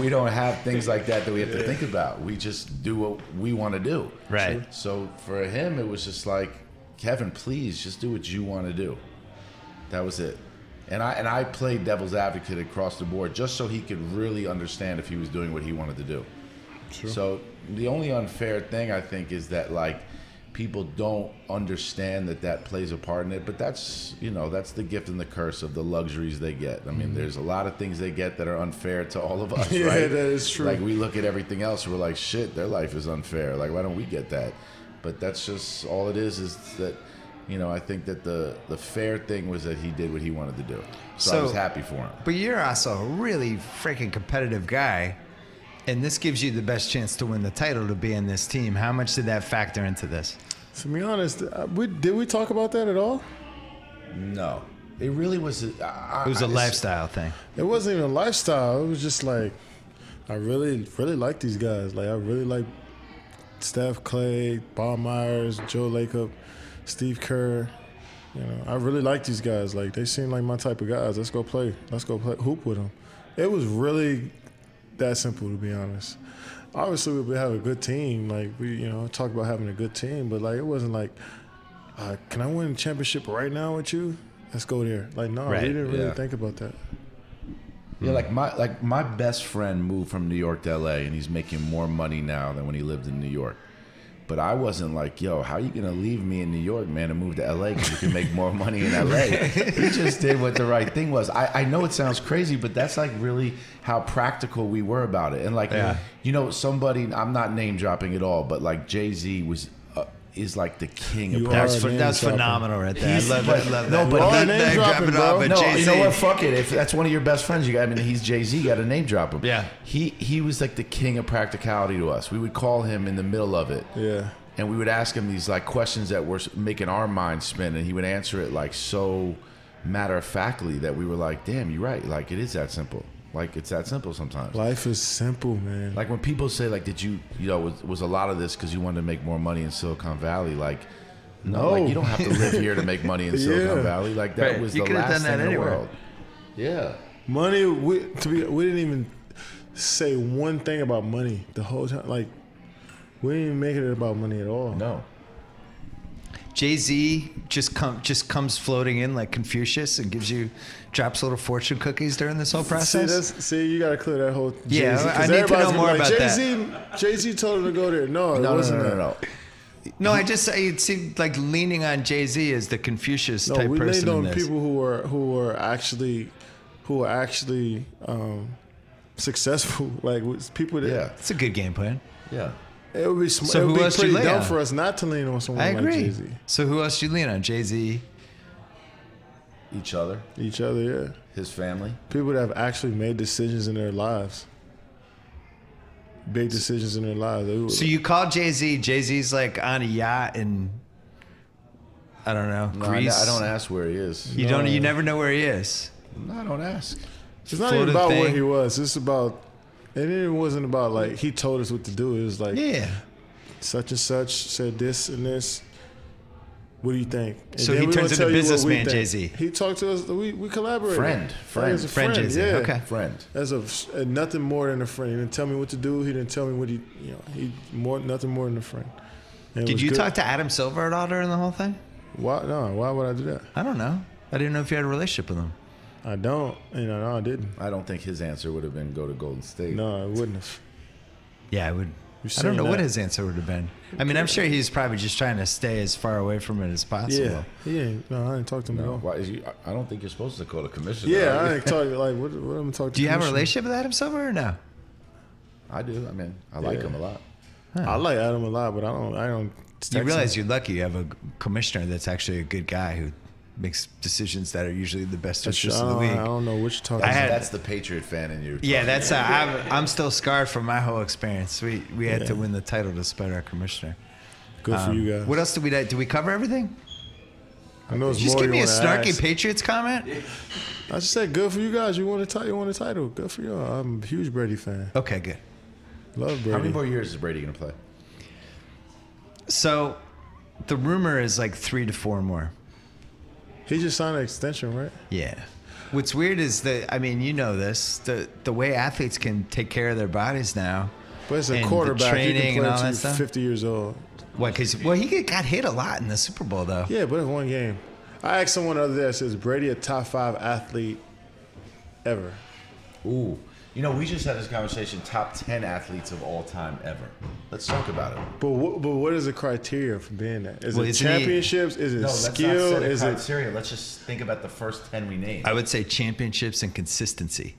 We don't have things like that we have to think about. We just do what we want to do. Right. So for him, it was just like, Kevin, please just do what you want to do. That was it. And I played devil's advocate across the board just so he could really understand if he was doing what he wanted to do. Sure. So the only unfair thing I think is that like people don't understand that plays a part in it, but that's the gift and the curse of the luxuries they get. I mean, there's a lot of things they get that are unfair to all of us, yeah, right? That is true. Like we look at everything else, we're like, shit, their life is unfair. Like, why don't we get that? But that's just all it is that You know, I think that the fair thing was that he did what he wanted to do. So I was happy for him. But you're also a really freaking competitive guy, and this gives you the best chance to win the title to be in this team. How much did that factor into this? To be honest, did we talk about that at all? No. It really was. It was a lifestyle thing. It wasn't even a lifestyle. It was just like, I really like these guys. Like, I really like Steph, Clay, Bob Myers, Joe Lacob, Steve Kerr. You know, I really like these guys. Like, they seem like my type of guys. Let's go play hoop with them. It was really that simple, to be honest. Obviously, we have a good team. Like, we, talk about having a good team, but like, it wasn't like, can I win a championship right now with you? Let's go there. Like, no, we didn't really think about that. Yeah, like my best friend moved from New York to LA, and he's making more money now than when he lived in New York. But I wasn't like, yo, how are you gonna leave me in New York, man, and move to LA because you can make more money in LA? He just did what the right thing was. I know it sounds crazy, but that's like really how practical we were about it. And like, somebody, I'm not name dropping at all, but like Jay-Z is like the king of That's phenomenal right there. I love that. No, but not name dropping, bro. No, you know what? Fuck it. If that's one of your best friends, he's Jay-Z. You got to name drop him. Yeah. He was like the king of practicality to us. We would call him in the middle of it. Yeah. And we would ask him these like questions that were making our minds spin, and he would answer it like so matter of factly that we were like, damn, you're right. Like, it is that simple. Like, it's that simple sometimes. Life is simple, man. Like, when people say, like, did you was a lot of this because you wanted to make more money in Silicon Valley? Like, no, like, you don't have to live here to make money in Silicon Valley. Like, that was the last thing in the world. Yeah. Money, we didn't even say one thing about money the whole time. Like, we didn't even make it about money at all. No. Jay-Z just comes floating in like Confucius and drops little fortune cookies during this whole process. See, you got to clear that whole Jay-Z. Yeah, I need to know more about Jay-Z told him to go there. No. No, it seemed like leaning on Jay-Z as the Confucius type person. We leaned on this. people who were actually successful. Like, people that. Yeah, it's a good game plan. Yeah. It would be pretty dumb for us not to lean on someone like Jay-Z. So who else do you lean on? Jay-Z? Each other, yeah. His family. People that have actually made decisions in their lives. Big decisions in their lives. So you call Jay-Z. Jay-Z's like on a yacht in, I don't know, Greece. I don't ask where he is. You never know where he is. No, I don't ask. It's not even about where he was. It's about... And it wasn't about like he told us what to do. It was like, such and such said this and this. What do you think? And so he turns into businessman Jay-Z. He talked to us. We collaborated. Friend Jay-Z. Yeah. Okay. Friend. As nothing more than a friend. He didn't tell me what to do. He didn't tell me what nothing more than a friend. And did you talk to Adam Silver at all during the whole thing? Why? No. Why would I do that? I don't know. I didn't know if you had a relationship with him. I don't. No, I didn't. I don't think his answer would have been go to Golden State. No, it wouldn't have. Yeah, I would. I don't know what his answer would have been. I mean, I'm sure he's probably just trying to stay as far away from it as possible. Yeah. No, I didn't talk to him at all. Why I don't think you're supposed to call the commissioner. Yeah, I didn't talk. Like, what am I talking? Do you have a relationship with Adam Silver or no? I do. I mean, I like him a lot. Huh. I like Adam a lot, but I don't. You realize you're lucky. You have a commissioner that's actually a good guy who makes decisions that are usually the best interests of the league. I don't know what you're talking about. That's the Patriot fan in you. Yeah, that's. I'm still scarred from my whole experience. We had to win the title despite our commissioner. Good for you guys. What else did we do? Did we cover everything? I know it's just more. Give me a snarky ask. Patriots comment. I just said good for you guys. You won a title. Good for you. I'm a huge Brady fan. Okay, good. Love Brady. How many more years is Brady going to play? So, the rumor is like 3 to 4 more. He just signed an extension, right? Yeah. What's weird is that, I mean, you know this, the way athletes can take care of their bodies now. But it's a quarterback. Training he can play and all that until stuff. 50 years old. What? Well, he got hit a lot in the Super Bowl, though. Yeah, but it's one game. I asked someone the other day, I says, Brady a top 5 athlete ever? Ooh. You know, we just had this conversation, top 10 athletes of all time ever. Let's talk about it. But what is the criteria for being that? Is it isn't championships? Is it skill? Let's not Is set a it criteria. Let's just think about the first 10 we named. I would say championships and consistency.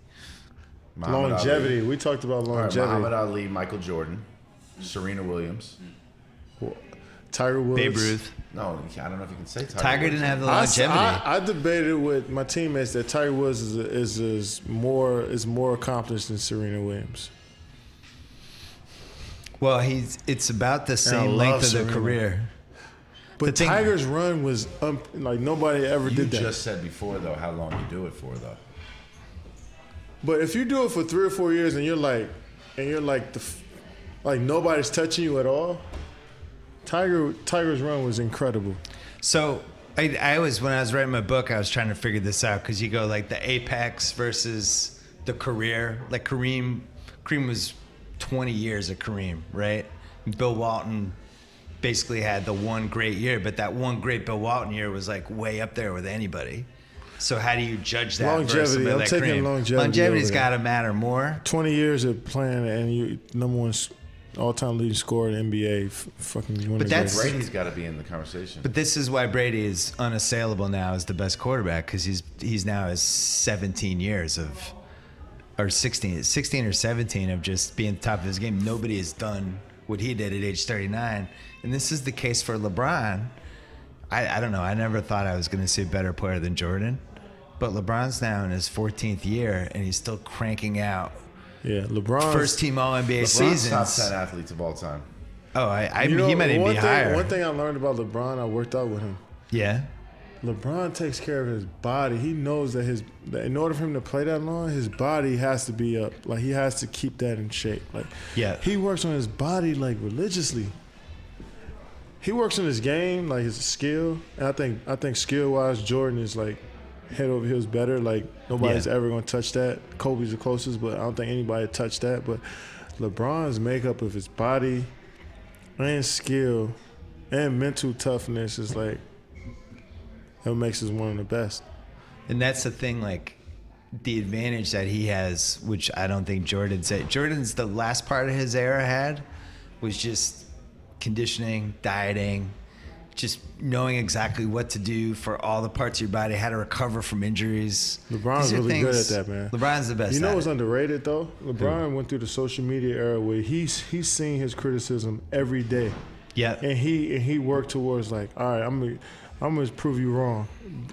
Longevity. We talked about longevity. Muhammad Ali, Michael Jordan, Serena Williams. Tiger Woods. Babe Ruth. No, I don't know if you can say Tiger Woods. didn't have the longevity. I debated with my teammates that Tiger Woods is more accomplished than Serena Williams. Well, it's about the same length of the career. But Tiger's run was like nobody ever did that. You just said before though how long you do it for though. But if you do it for 3 or 4 years and you're like nobody's touching you at all, Tiger's run was incredible. So I was when I was writing my book, I was trying to figure this out because you go like the apex versus the career. Like Kareem was 20 years of Kareem, right? Bill Walton basically had the one great year, but that one great Bill Walton year was like way up there with anybody. So how do you judge that? Longevity. I'm taking Kareem? longevity. Longevity's got to matter more. 20 years of playing and you number one all-time leading scorer in the NBA. Fucking but Brady's got to be in the conversation. But this is why Brady is unassailable now as the best quarterback because he's now has 17 years of, or 16 or 17 of just being top of his game. Nobody has done what he did at age 39. And this is the case for LeBron. I don't know. I never thought I was going to see a better player than Jordan. But LeBron's now in his 14th year, and he's still cranking out. Yeah, LeBron's first-team All-NBA seasons. Top 10 athletes of all time. Oh, he might even be higher. One thing I learned about LeBron, I worked out with him. Yeah. LeBron takes care of his body. He knows that in order for him to play that long, his body has to be up. Like he has to keep that in shape. Like he works on his body like religiously. He works on his game, like his skill. And I think skill-wise, Jordan is like head over heels better. Like nobody's ever gonna touch that. Kobe's the closest, but I don't think anybody touched that. But LeBron's makeup of his body and skill and mental toughness is like that makes us one of the best. And that's the thing, like the advantage that he has, which I don't think Jordan's the last part of his era had, was just conditioning, dieting, just knowing exactly what to do for all the parts of your body, how to recover from injuries. LeBron's really good at that, man. LeBron's the best. You know what's underrated though? LeBron went through the social media era where he's seen his criticism every day. Yeah. And he worked towards like, all right, I'm gonna prove you wrong.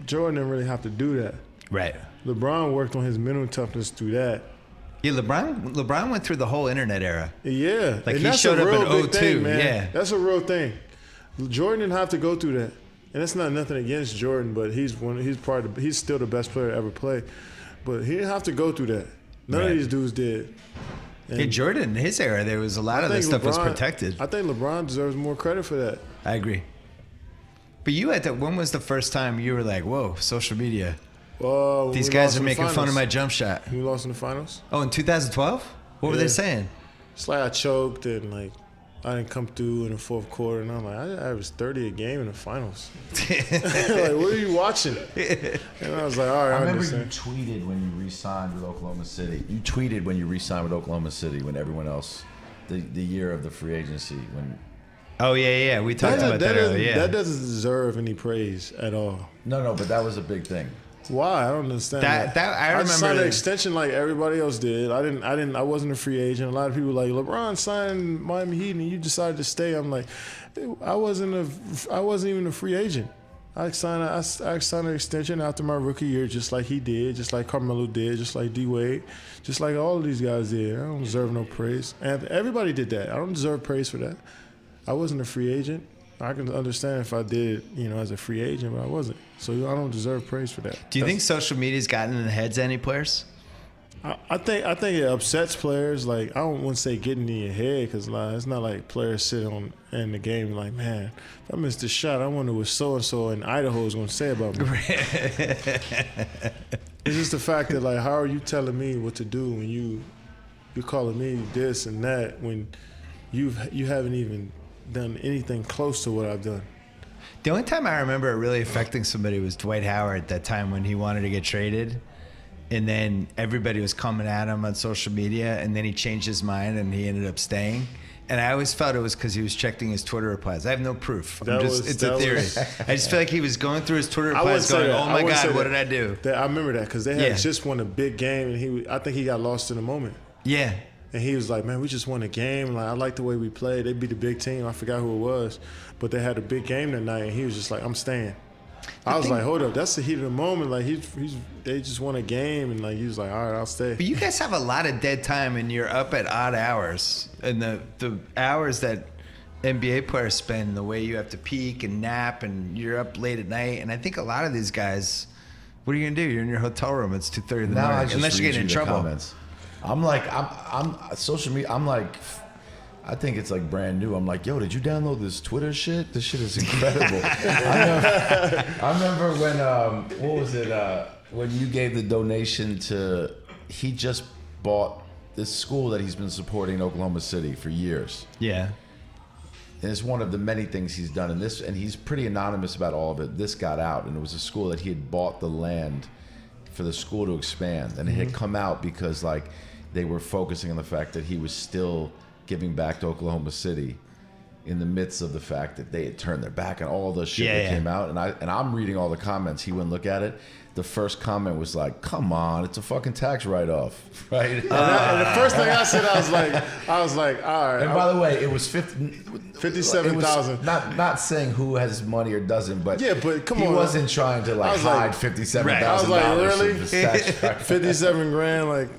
Jordan didn't really have to do that. Right. LeBron worked on his mental toughness through that. Yeah, LeBron went through the whole internet era. Yeah. Like and he showed up in 02. Man. Yeah. That's a real thing. Jordan didn't have to go through that. And that's not nothing against Jordan, but he's still the best player to ever play. But he didn't have to go through that. None of these dudes did. And yeah, Jordan, in his era, there was a lot of this stuff was protected. I think LeBron deserves more credit for that. I agree. But you had that. When was the first time you were like, "Whoa, social media"? These guys are making fun of my jump shot. We lost in the finals. Oh, in 2012? What were they saying? It's like I choked and like I didn't come through in the fourth quarter, and I'm like, I was 30 a game in the finals. Like, what are you watching? And I was like, all right, I remember understand. you tweeted when you re-signed with Oklahoma City. You tweeted when you re-signed with Oklahoma City when everyone else, the year of the free agency when. Oh yeah, we talked about that earlier. Yeah. That doesn't deserve any praise at all. No, but that was a big thing. Why? I don't understand that. I remember signed an extension like everybody else did. I wasn't a free agent. A lot of people were like, LeBron signed Miami Heat and you decided to stay. I'm like, I wasn't even a free agent. I signed an extension after my rookie year, just like he did, just like Carmelo did, just like D Wade, just like all of these guys did. I don't deserve no praise. And everybody did that. I don't deserve praise for that. I wasn't a free agent. I can understand if I did, as a free agent, but I wasn't. So I don't deserve praise for that. Do you think social media's gotten in the heads of any players? I think it upsets players. Like I don't want to say getting in your head because it's not like players sit in the game like, man, if I missed this shot, I wonder what so and so in Idaho is going to say about me. It's just the fact that like, how are you telling me what to do when you're calling me this and that when you haven't even done anything close to what I've done. The only time I remember it really affecting somebody was Dwight Howard at that time when he wanted to get traded. And then everybody was coming at him on social media, and then he changed his mind and he ended up staying. And I always felt it was because he was checking his Twitter replies. I have no proof. It's a theory. I just feel like he was going through his Twitter replies going, oh my God, what did I do? I remember that because they had just won a big game, and I think he got lost in the moment. Yeah. And he was like, man, we just won a game. Like, I like the way we played. They beat a big team. I forgot who it was. But they had a big game that night, and he was just like, I'm staying. I was like, hold up, that's the heat of the moment. Like, they just won a game, and like he was like, all right, I'll stay. But you guys have a lot of dead time, and you're up at odd hours. And the hours that NBA players spend, the way you have to peak and nap, and you're up late at night. And I think a lot of these guys, what are you gonna do? You're in your hotel room. It's 2:30 in the morning, unless you're getting in trouble. Comments. I'm social media. I'm like, I think it's like brand new. I'm like, yo, did you download this Twitter shit? This shit is incredible. I remember when, what was it? When you gave the donation to, he just bought this school that he's been supporting in Oklahoma City for years. Yeah. And it's one of the many things he's done. And he's pretty anonymous about all of it. This got out, and it was a school that he had bought the land for the school to expand. And it had come out because like they were focusing on the fact that he was still giving back to Oklahoma City in the midst of the fact that they had turned their back on all the shit that came out. And I'm reading all the comments. He wouldn't look at it. The first comment was like, come on, it's a fucking tax write-off, right? And the first thing I said, I was like, all right. And by the way, it was 57,000. Not saying who has money or doesn't, but yeah, but come on, he wasn't trying to like hide $57,000. I was like, really? 57 grand? Like,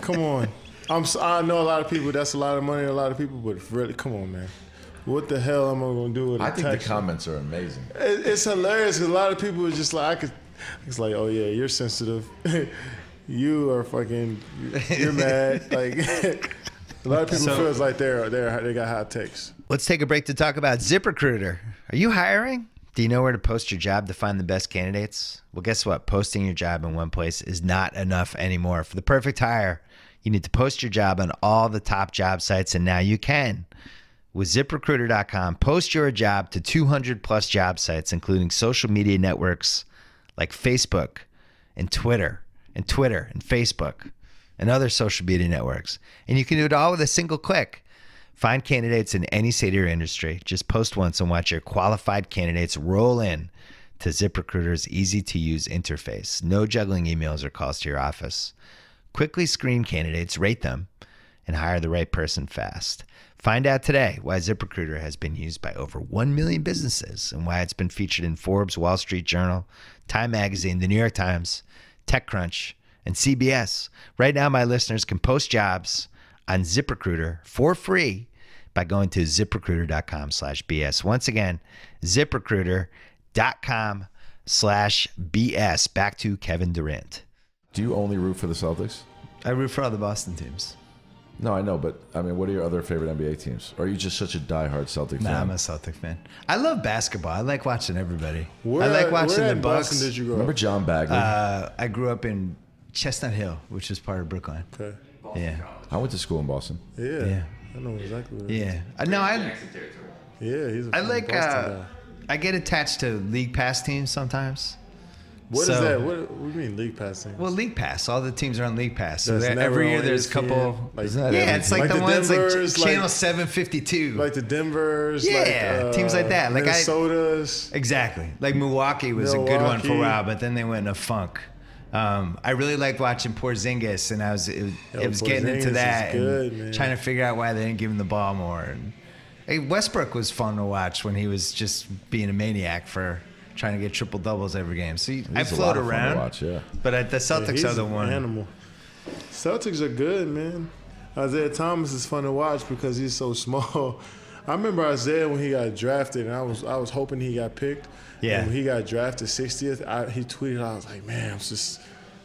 come on. I know a lot of people. That's a lot of money to a lot of people, but really, come on, man. What the hell am I gonna do with it? I think the comments are amazing. It's hilarious because a lot of people are just like, it's like, oh yeah, you're sensitive. You are fucking, you're mad. Like a lot of people feels like they got hot takes. Let's take a break to talk about ZipRecruiter. Are you hiring? Do you know where to post your job to find the best candidates? Well, guess what? Posting your job in one place is not enough anymore. For the perfect hire, you need to post your job on all the top job sites, and now you can. With ZipRecruiter.com, post your job to 200 plus job sites, including social media networks like Facebook and Twitter and Facebook and other social media networks. And you can do it all with a single click. Find candidates in any state of your industry. Just post once and watch your qualified candidates roll in to ZipRecruiter's easy-to-use interface. No juggling emails or calls to your office. Quickly screen candidates, rate them, and hire the right person fast. Find out today why ZipRecruiter has been used by over 1 million businesses and why it's been featured in Forbes, Wall Street Journal, Time Magazine, The New York Times, TechCrunch, and CBS. Right now, my listeners can post jobs on ZipRecruiter for free by going to ZipRecruiter.com/BS. Once again, ZipRecruiter.com/BS. Back to Kevin Durant. Do you only root for the Celtics? I root for all the Boston teams. No, I know, but I mean, what are your other favorite NBA teams? Or are you just such a diehard Celtic fan? Nah, I'm a Celtic fan. I love basketball. I like watching everybody. I like watching the Bucks. Boston did you grow Remember up? John Bagley? I grew up in Chestnut Hill, which is part of Brookline. Okay. Yeah. I went to school in Boston. Yeah. I know exactly what it is. Yeah. No, Yeah, he's a I fucking like. Boston guy. I get attached to League Pass teams sometimes. What is that? What do you mean League Pass teams? Well, League Pass. All the teams are on League Pass. So That's every never year on there's a ESPN. couple. Like, Isn't that Yeah, it's like the the ones like Denvers, Channel 752. like the Denvers, Yeah, teams like that. Like Minnesota's. Exactly. Like Milwaukee was a good one for a while, but then they went in a funk. I really liked watching Porzingis, and I was getting into Porzingis that is good, and man. trying to figure out why they didn't give him the ball more. And hey, Westbrook was fun to watch when he was just being a maniac for trying to get triple doubles every game. So I float around, but the Celtics are the one. Animal. Celtics are good, man. Isaiah Thomas is fun to watch because he's so small. I remember Isaiah when he got drafted, and I was hoping he got picked. Yeah. And when he got drafted 60th, he tweeted, I was like, man, I'm just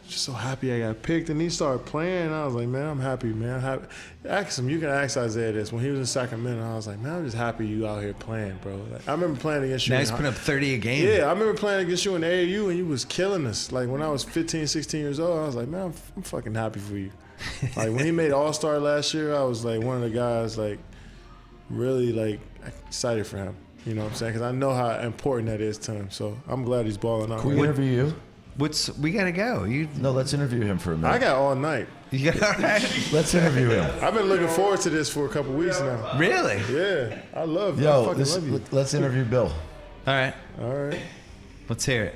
so happy I got picked. And he started playing, and I was like, man, I'm happy, man. I'm happy. Ask him. You can ask Isaiah this. When he was in Sacramento, I was like, man, I'm just happy you out here playing, bro. Like, I remember playing against you. Now he's putting up 30 a game. Yeah, I remember playing against you in AAU, and you was killing us. Like, when I was 15, 16 years old, I was like, man, I'm fucking happy for you. Like, when he made All-Star last year, I was, like, one of the guys, like, really, like, excited for him. You know what I'm saying? Because I know how important that is to him. So I'm glad he's balling out. Can we interview you? We gotta go. No, let's interview him for a minute. I got all night. You got all right? Let's interview him. I've been looking forward to this for a couple weeks now. Really? Yeah, I love Yo, I fucking love you. let's interview Bill. All right. All right. Let's hear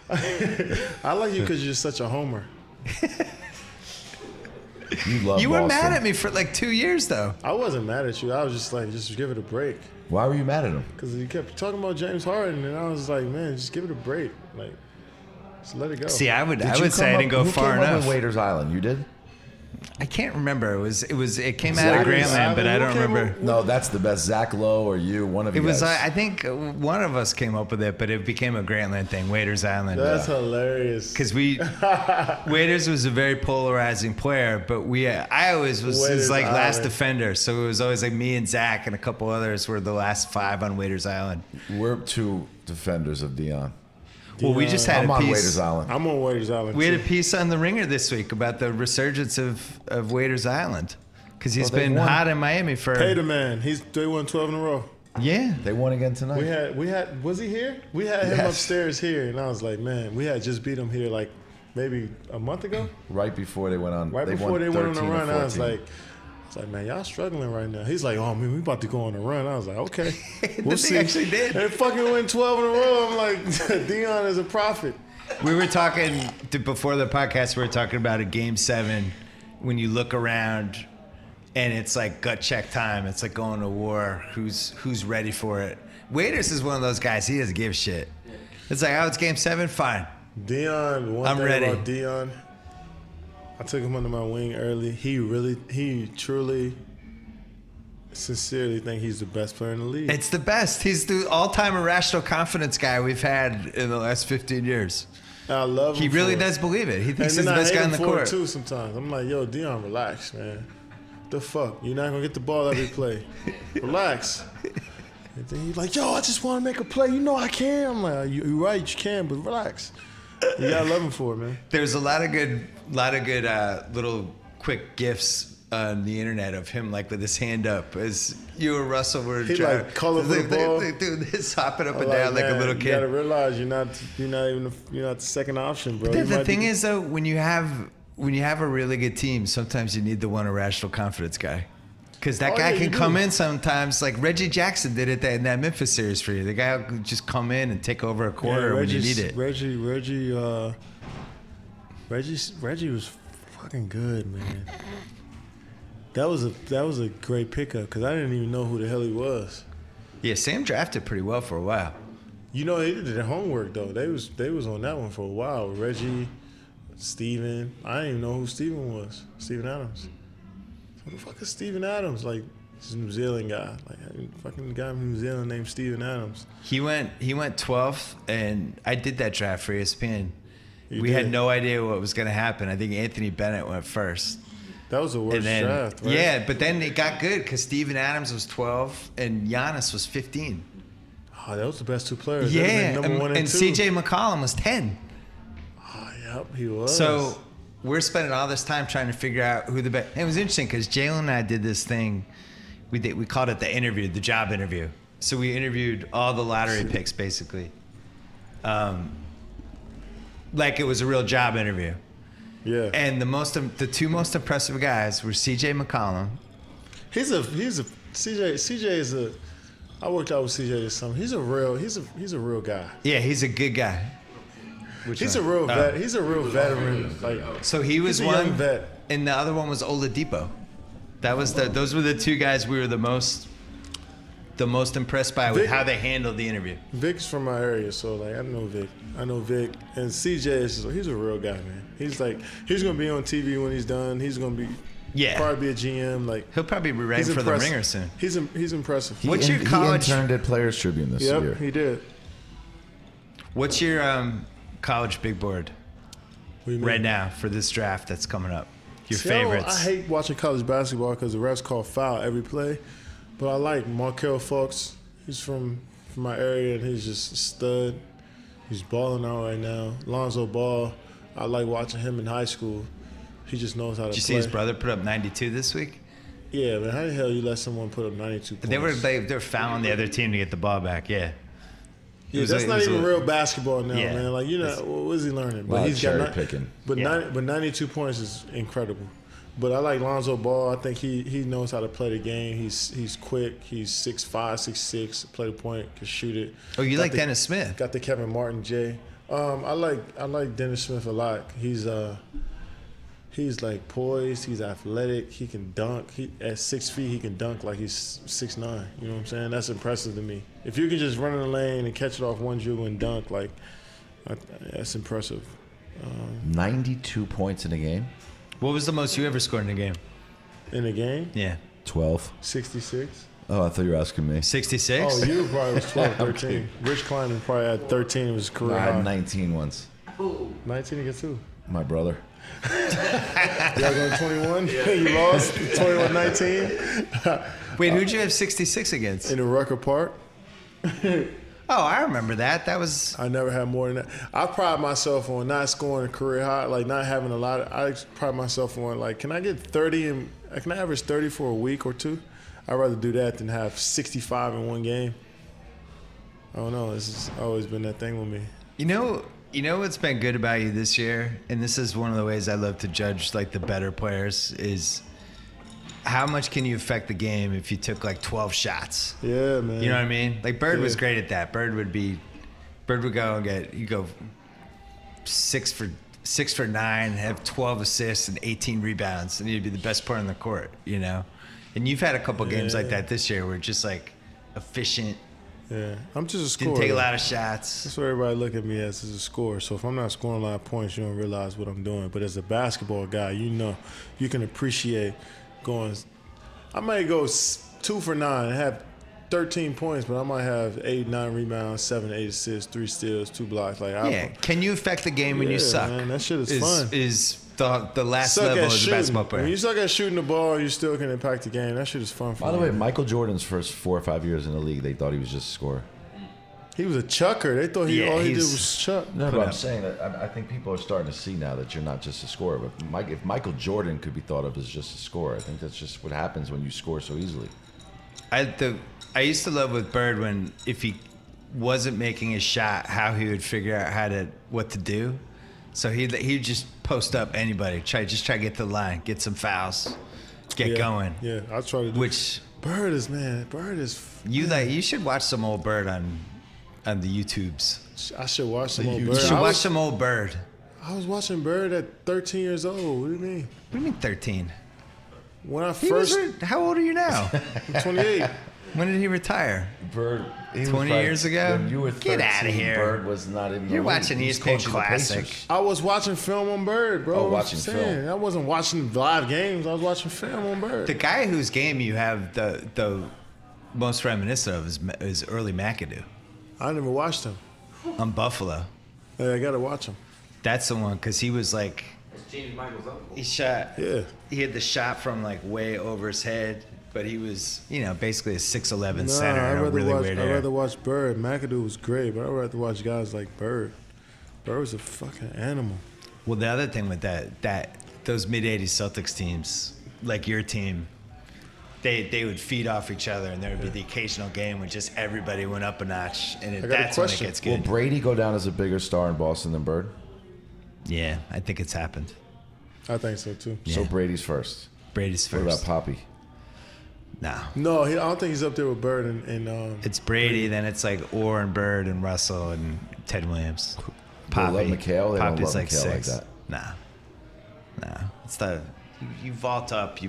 it. I like you because you're such a homer. You love You were Boston. mad at me for like 2 years, though. I wasn't mad at you. I was just like, just give it a break. Why were you mad at him? Because you kept talking about James Harden, and I was like, man, just give it a break. Like, just let it go. See, I would Did you say I come didn't go who far came up enough. with Waiters Island? You did? I can't remember. It came out of Waiters Grantland, but I Island? don't Who came remember. up- No, that's the best. Zach Lowe or you, one of you It was, guys. I think one of us came up with it, but it became a Grantland thing, Waiters Island. That's hilarious. Because Waiters was a very polarizing player, but I always was Waiters his like last Island. defender. So it was always like me and Zach and a couple others were the last 5 on Waiters Island. We're 2 defenders of Dion. Well, we just had I'm a on piece. Waiters Island. I'm on Waiters Island. We had a too. piece on The Ringer this week about the resurgence of Waiters Island. Because he's Well, they been won. hot in Miami for... Pay the man. They won 12 in a row. Yeah. They won again tonight. We had. Was he here? We had him Yes. upstairs here, and I was like, man, we had just beat him here like maybe a month ago. Right before they went on. Right they before won they went on the 13 or run, I was 14. like, man, y'all struggling right now. He's like, oh man, we about to go on a run. I was like, okay, They we'll see. actually did. And fucking win 12 in a row. I'm like, Dion is a prophet. We were talking before the podcast. We were talking about a Game 7 when you look around and it's like gut check time. It's like going to war. Who's ready for it? Waiters is one of those guys. He doesn't give a shit. It's like, oh, it's Game 7. Fine. Dion, one I'm thing ready. about Dion, I took him under my wing early. He truly, sincerely think he's the best player in the league. It's the best. He's the all-time irrational confidence guy we've had in the last 15 years. I love him. He really for it. does believe it. He thinks And he's the then I best hate guy him on the for it court. too sometimes. I'm like, yo, Dion, relax, man. The fuck? You're not gonna get the ball every play. Relax. And then he's like, yo, I just want to make a play. You know I can. I'm like, you're right, you can, but relax. You gotta love him for it, man. There's a lot of good little quick gifs on the internet of him like with his hand up as you or Russell were He trying like calling for the ball. doing this, hopping up I'm and like, down like a man, little You gotta kid. realize you're not the second option, bro. You The might thing be- is though, when you have a really good team, sometimes you need the one irrational confidence guy. Because that Oh, guy yeah, can you come do. in sometimes, like Reggie Jackson did it in that Memphis series for you. The guy will just come in and take over a quarter when you need it. Reggie was fucking good, man. That was a great pickup because I didn't even know who the hell he was. Yeah, Sam drafted pretty well for a while. You know, they did their homework though. They was on that one for a while. Reggie, Steven. I didn't even know who Steven was. Steven Adams. Who the fuck is Steven Adams? Like, this New Zealand guy. Like, fucking guy from New Zealand named Steven Adams. He went 12th, and I did that draft for ESPN. You We did. had no idea what was going to happen. I think Anthony Bennett went first. That was the worst And then, draft, right? yeah, but then it got good because Steven Adams was 12 and Giannis was 15. Oh, that was the best two players. Yeah, They'd have been number one and two. CJ McCollum was 10. Oh, yep, he was. So we're spending all this time trying to figure out who the best. It was interesting because Jalen and I did this thing. We called it the interview, the job interview. So we interviewed all the lottery picks basically, like it was a real job interview. yeah, And the two most impressive guys were CJ McCollum. he's a CJ is a. I worked out with CJ this summer. He's a real guy. Yeah, he's a good guy. Which He's one? a real Oh. vet. He's a real veteran. Like, So he was he's a young one, vet. and the other one was Oladipo. That was those were the two guys we were the most impressed by with Vic- how they handled the interview. Vic's from my area, so like I know Vic, and CJ is he's a real guy, man. He's gonna be on TV when he's done. He's gonna be probably be a GM. Like He'll probably be writing he's for the impressive. Ringer soon. He's impressive. What's your college- He interned at Players Tribune this year. Yep, he did. What's your college big board What do you mean? right now for this draft that's coming up? Your See, favorites? I hate watching college basketball because the refs call foul every play. But I like Markelle Fultz. He's from my area and he's just a stud. He's balling out right now. Lonzo Ball. I like watching him in high school. He just knows how to Did you play. see his brother put up 92 this week? Yeah, man. How the hell you let someone put up 92 points? They were fouling the other team to get the ball back. Yeah. Yeah, that's not even real basketball now, Yeah. man. Like, you know, what is he learning? Lot of cherry got picking. But Yeah. 92 points is incredible. But I like Lonzo Ball. I think he knows how to play the game. He's quick. He's 6'5", 6'6", play the point, can shoot it. Oh, you Got like the- Dennis Smith? Got the Kevin Martin J. I like Dennis Smith a lot. He's He's like poised. He's athletic. He can dunk. At 6 feet, he can dunk like he's 6'9". You know what I'm saying? That's impressive to me. If you can just run in the lane and catch it off one dribble and dunk, like that's impressive. 92 points in a game. What was the most you ever scored in a game? In a game? Yeah. 12. 66. Oh, I thought you were asking me. 66? Oh, you probably was 12, 13. Okay. Rich Kleiman probably had 13 in his career. I had high. 19 once. 19 against who? My brother. Y'all going 21? You lost 21-19? Wait, who'd you have 66 against? In the Rucker Park. Oh, I remember that. That was... I never had more than that. I pride myself on not scoring a career high, like not having a lot of... I pride myself on, like, can I get 30 and... Can I average 30 for a week or two? I'd rather do that than have 65 in one game. I don't know. This has always been that thing with me. You know what's been good about you this year? And this is one of the ways I love to judge, like, the better players is... How much can you affect the game if you took like 12 shots? Yeah, man. You know what I mean? Like Bird was great at that. Bird would go and you go 6 for 9, have 12 assists and 18 rebounds, and you'd be the best player on the court, you know? And you've had a couple games like that this year where just like efficient. Yeah, I'm just a scorer. Didn't take a lot of shots. That's what everybody look at me as a scorer. So if I'm not scoring a lot of points, you don't realize what I'm doing. But as a basketball guy, you know, you can appreciate going. I might go 2 for 9 and have 13 points, but I might have 8, 9 rebounds, 7, 8 assists, 3 steals, 2 blocks. Like, can you affect the game when you suck? Man, that shit is fun. Is the last suck level at as a shooting. basketball player? When you suck at shooting the ball, you still can impact the game. That shit is fun for me. By the way, Michael Jordan's first 4 or 5 years in the league, they thought he was just a scorer. He was a chucker. They thought all he did was chuck. No, but I'm saying that I think people are starting to see now that you're not just a scorer. But if Michael Jordan could be thought of as just a scorer, I think that's just what happens when you score so easily. I used to love with Bird when if he wasn't making a shot, how he would figure out what to do. So he'd just post up anybody, try to get to the line, get some fouls, get going. Yeah, I try to do. Bird is. You should watch some old Bird on the YouTubes. I should watch some old Bird. You should watch some old Bird. I was watching Bird at 13 years old. What do you mean? What do you mean 13? When I first... How old are you now? I'm 28. When did he retire? Bird, 20 years ago? When you were 13, get out of here. Bird was not in the You're league. watching ESPN Classic. I was watching film on Bird, bro. Oh, watching film. I wasn't watching live games. I was watching film on Bird. The guy whose game you have the most reminiscent of is early McAdoo. I never watched him. On Buffalo. Yeah, I got to watch him. That's the one, because he was like... James Michael's uncle. He shot... Yeah. He had the shot from like way over his head, but he was, basically a 6'11" center. I'd rather watch Bird. McAdoo was great, but I'd rather watch guys like Bird. Bird was a fucking animal. Well, the other thing with those mid-'80s Celtics teams, like your team, they would feed off each other, and there would be the occasional game when just everybody went up a notch, and that's when it gets good. Will Brady go down as a bigger star in Boston than Bird? Yeah, I think it's happened. I think so too. Yeah. So Brady's first. Brady's first. What about Poppy? No, I don't think he's up there with Bird and it's Brady, then it's like Orr and Bird and Russell and Ted Williams. Poppy. They love McHale. They Poppy's don't love like McHale 6. like that. Nah. It's you vault up,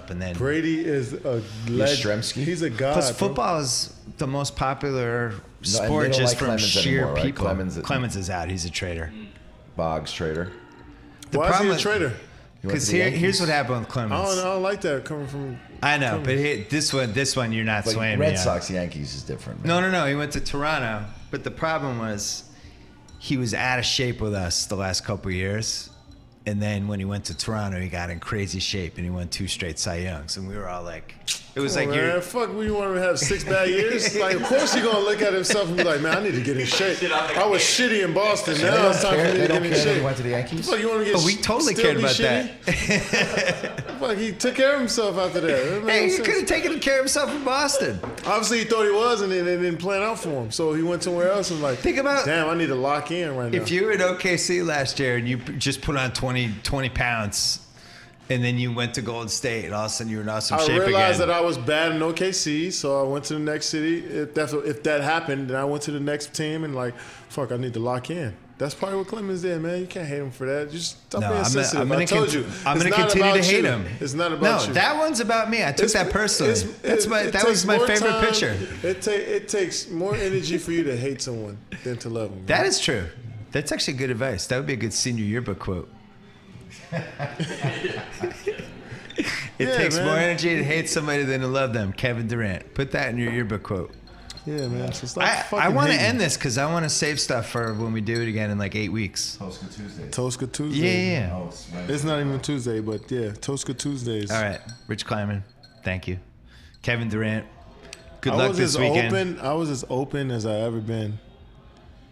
and then Brady is a legend. He's a god. Plus, football is the most popular sport just from sheer anymore, right? people. Clemens is out. He's a traitor. Boggs trader. Why is he a traitor? Because here's what happened with Clemens. I don't like that coming from. I know, but this one you're not swaying me on. Red Sox Yankees is different. Man. No. He went to Toronto, but the problem was he was out of shape with us the last couple of years. And then when he went to Toronto, he got in crazy shape, and he won 2 straight Cy Youngs. And we were all like, it was like, fuck, you want to have 6 bad years? Like, of course you're going to look at himself and be like, man, I need to get in shape. I was shitty in Boston. Now it's time for me to get in shape. He went to the Yankees? Fuck, you want to get we totally cared about that. Fuck, he took care of himself after that. Hey, he could have taken care of himself in Boston. Obviously, he thought he was, and it didn't plan out for him. So he went somewhere else and like, think about, damn, I need to lock in right now. If you were at OKC last year and you just put on 20 pounds, and then you went to Golden State, and all of a sudden you were in awesome shape again. I realized that I was bad in OKC, so I went to the next city. If that happened, then I went to the next team and like, fuck, I need to lock in. That's probably what Clemens did, man. You can't hate him for that. Just stop being I'm sensitive. I told you. I'm going to continue to hate him. It's not about you. No, that one's about me. I took that personally. That was my favorite picture. It takes more energy for you to hate someone than to love them. That is true. That's actually good advice. That would be a good senior yearbook quote. It takes more energy to hate somebody than to love them. Kevin Durant. Put that in your yearbook quote. Yeah, man. So I want to end this because I want to save stuff for when we do it again in like 8 weeks. Tosca Tuesday. Tosca Tuesday. Yeah. Oh, it's not even Tuesday, but yeah, Tosca Tuesdays. All right. Rich Kleiman, thank you. Kevin Durant, good luck this weekend. I was as open as I ever been.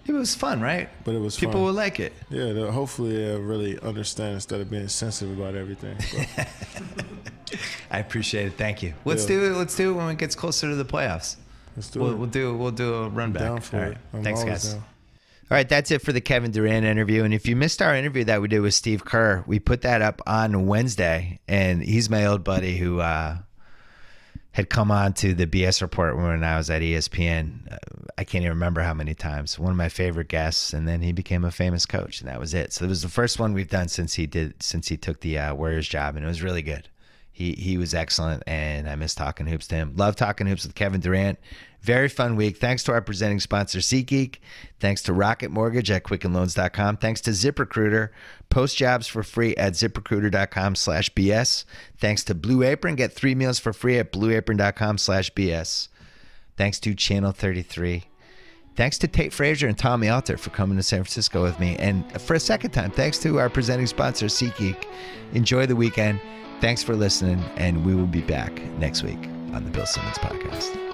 It was fun, right? But it was People fun. will like it. Yeah, hopefully they'll really understand instead of being sensitive about everything. I appreciate it. Thank you. Let's do it. Let's do it when it gets closer to the playoffs. Let's do it. We'll do a run back. Down for All it. right. I'm Thanks, always guys. down. All right, that's it for the Kevin Durant interview. And if you missed our interview that we did with Steve Kerr, we put that up on Wednesday. And he's my old buddy who had come on to the BS Report when I was at ESPN. I can't even remember how many times. One of my favorite guests, and then he became a famous coach, and that was it. So it was the first one we've done since he took the Warriors job, and it was really good. He was excellent, and I miss talking hoops to him. Love talking hoops with Kevin Durant. Very fun week. Thanks to our presenting sponsor, SeatGeek. Thanks to Rocket Mortgage at QuickenLoans.com. Thanks to ZipRecruiter. Post jobs for free at ZipRecruiter.com/BS. Thanks to Blue Apron. Get 3 meals for free at BlueApron.com/BS. Thanks to Channel 33. Thanks to Tate Frazier and Tommy Alter for coming to San Francisco with me. And for a second time, thanks to our presenting sponsor, SeatGeek. Enjoy the weekend. Thanks for listening, and we will be back next week on the Bill Simmons Podcast.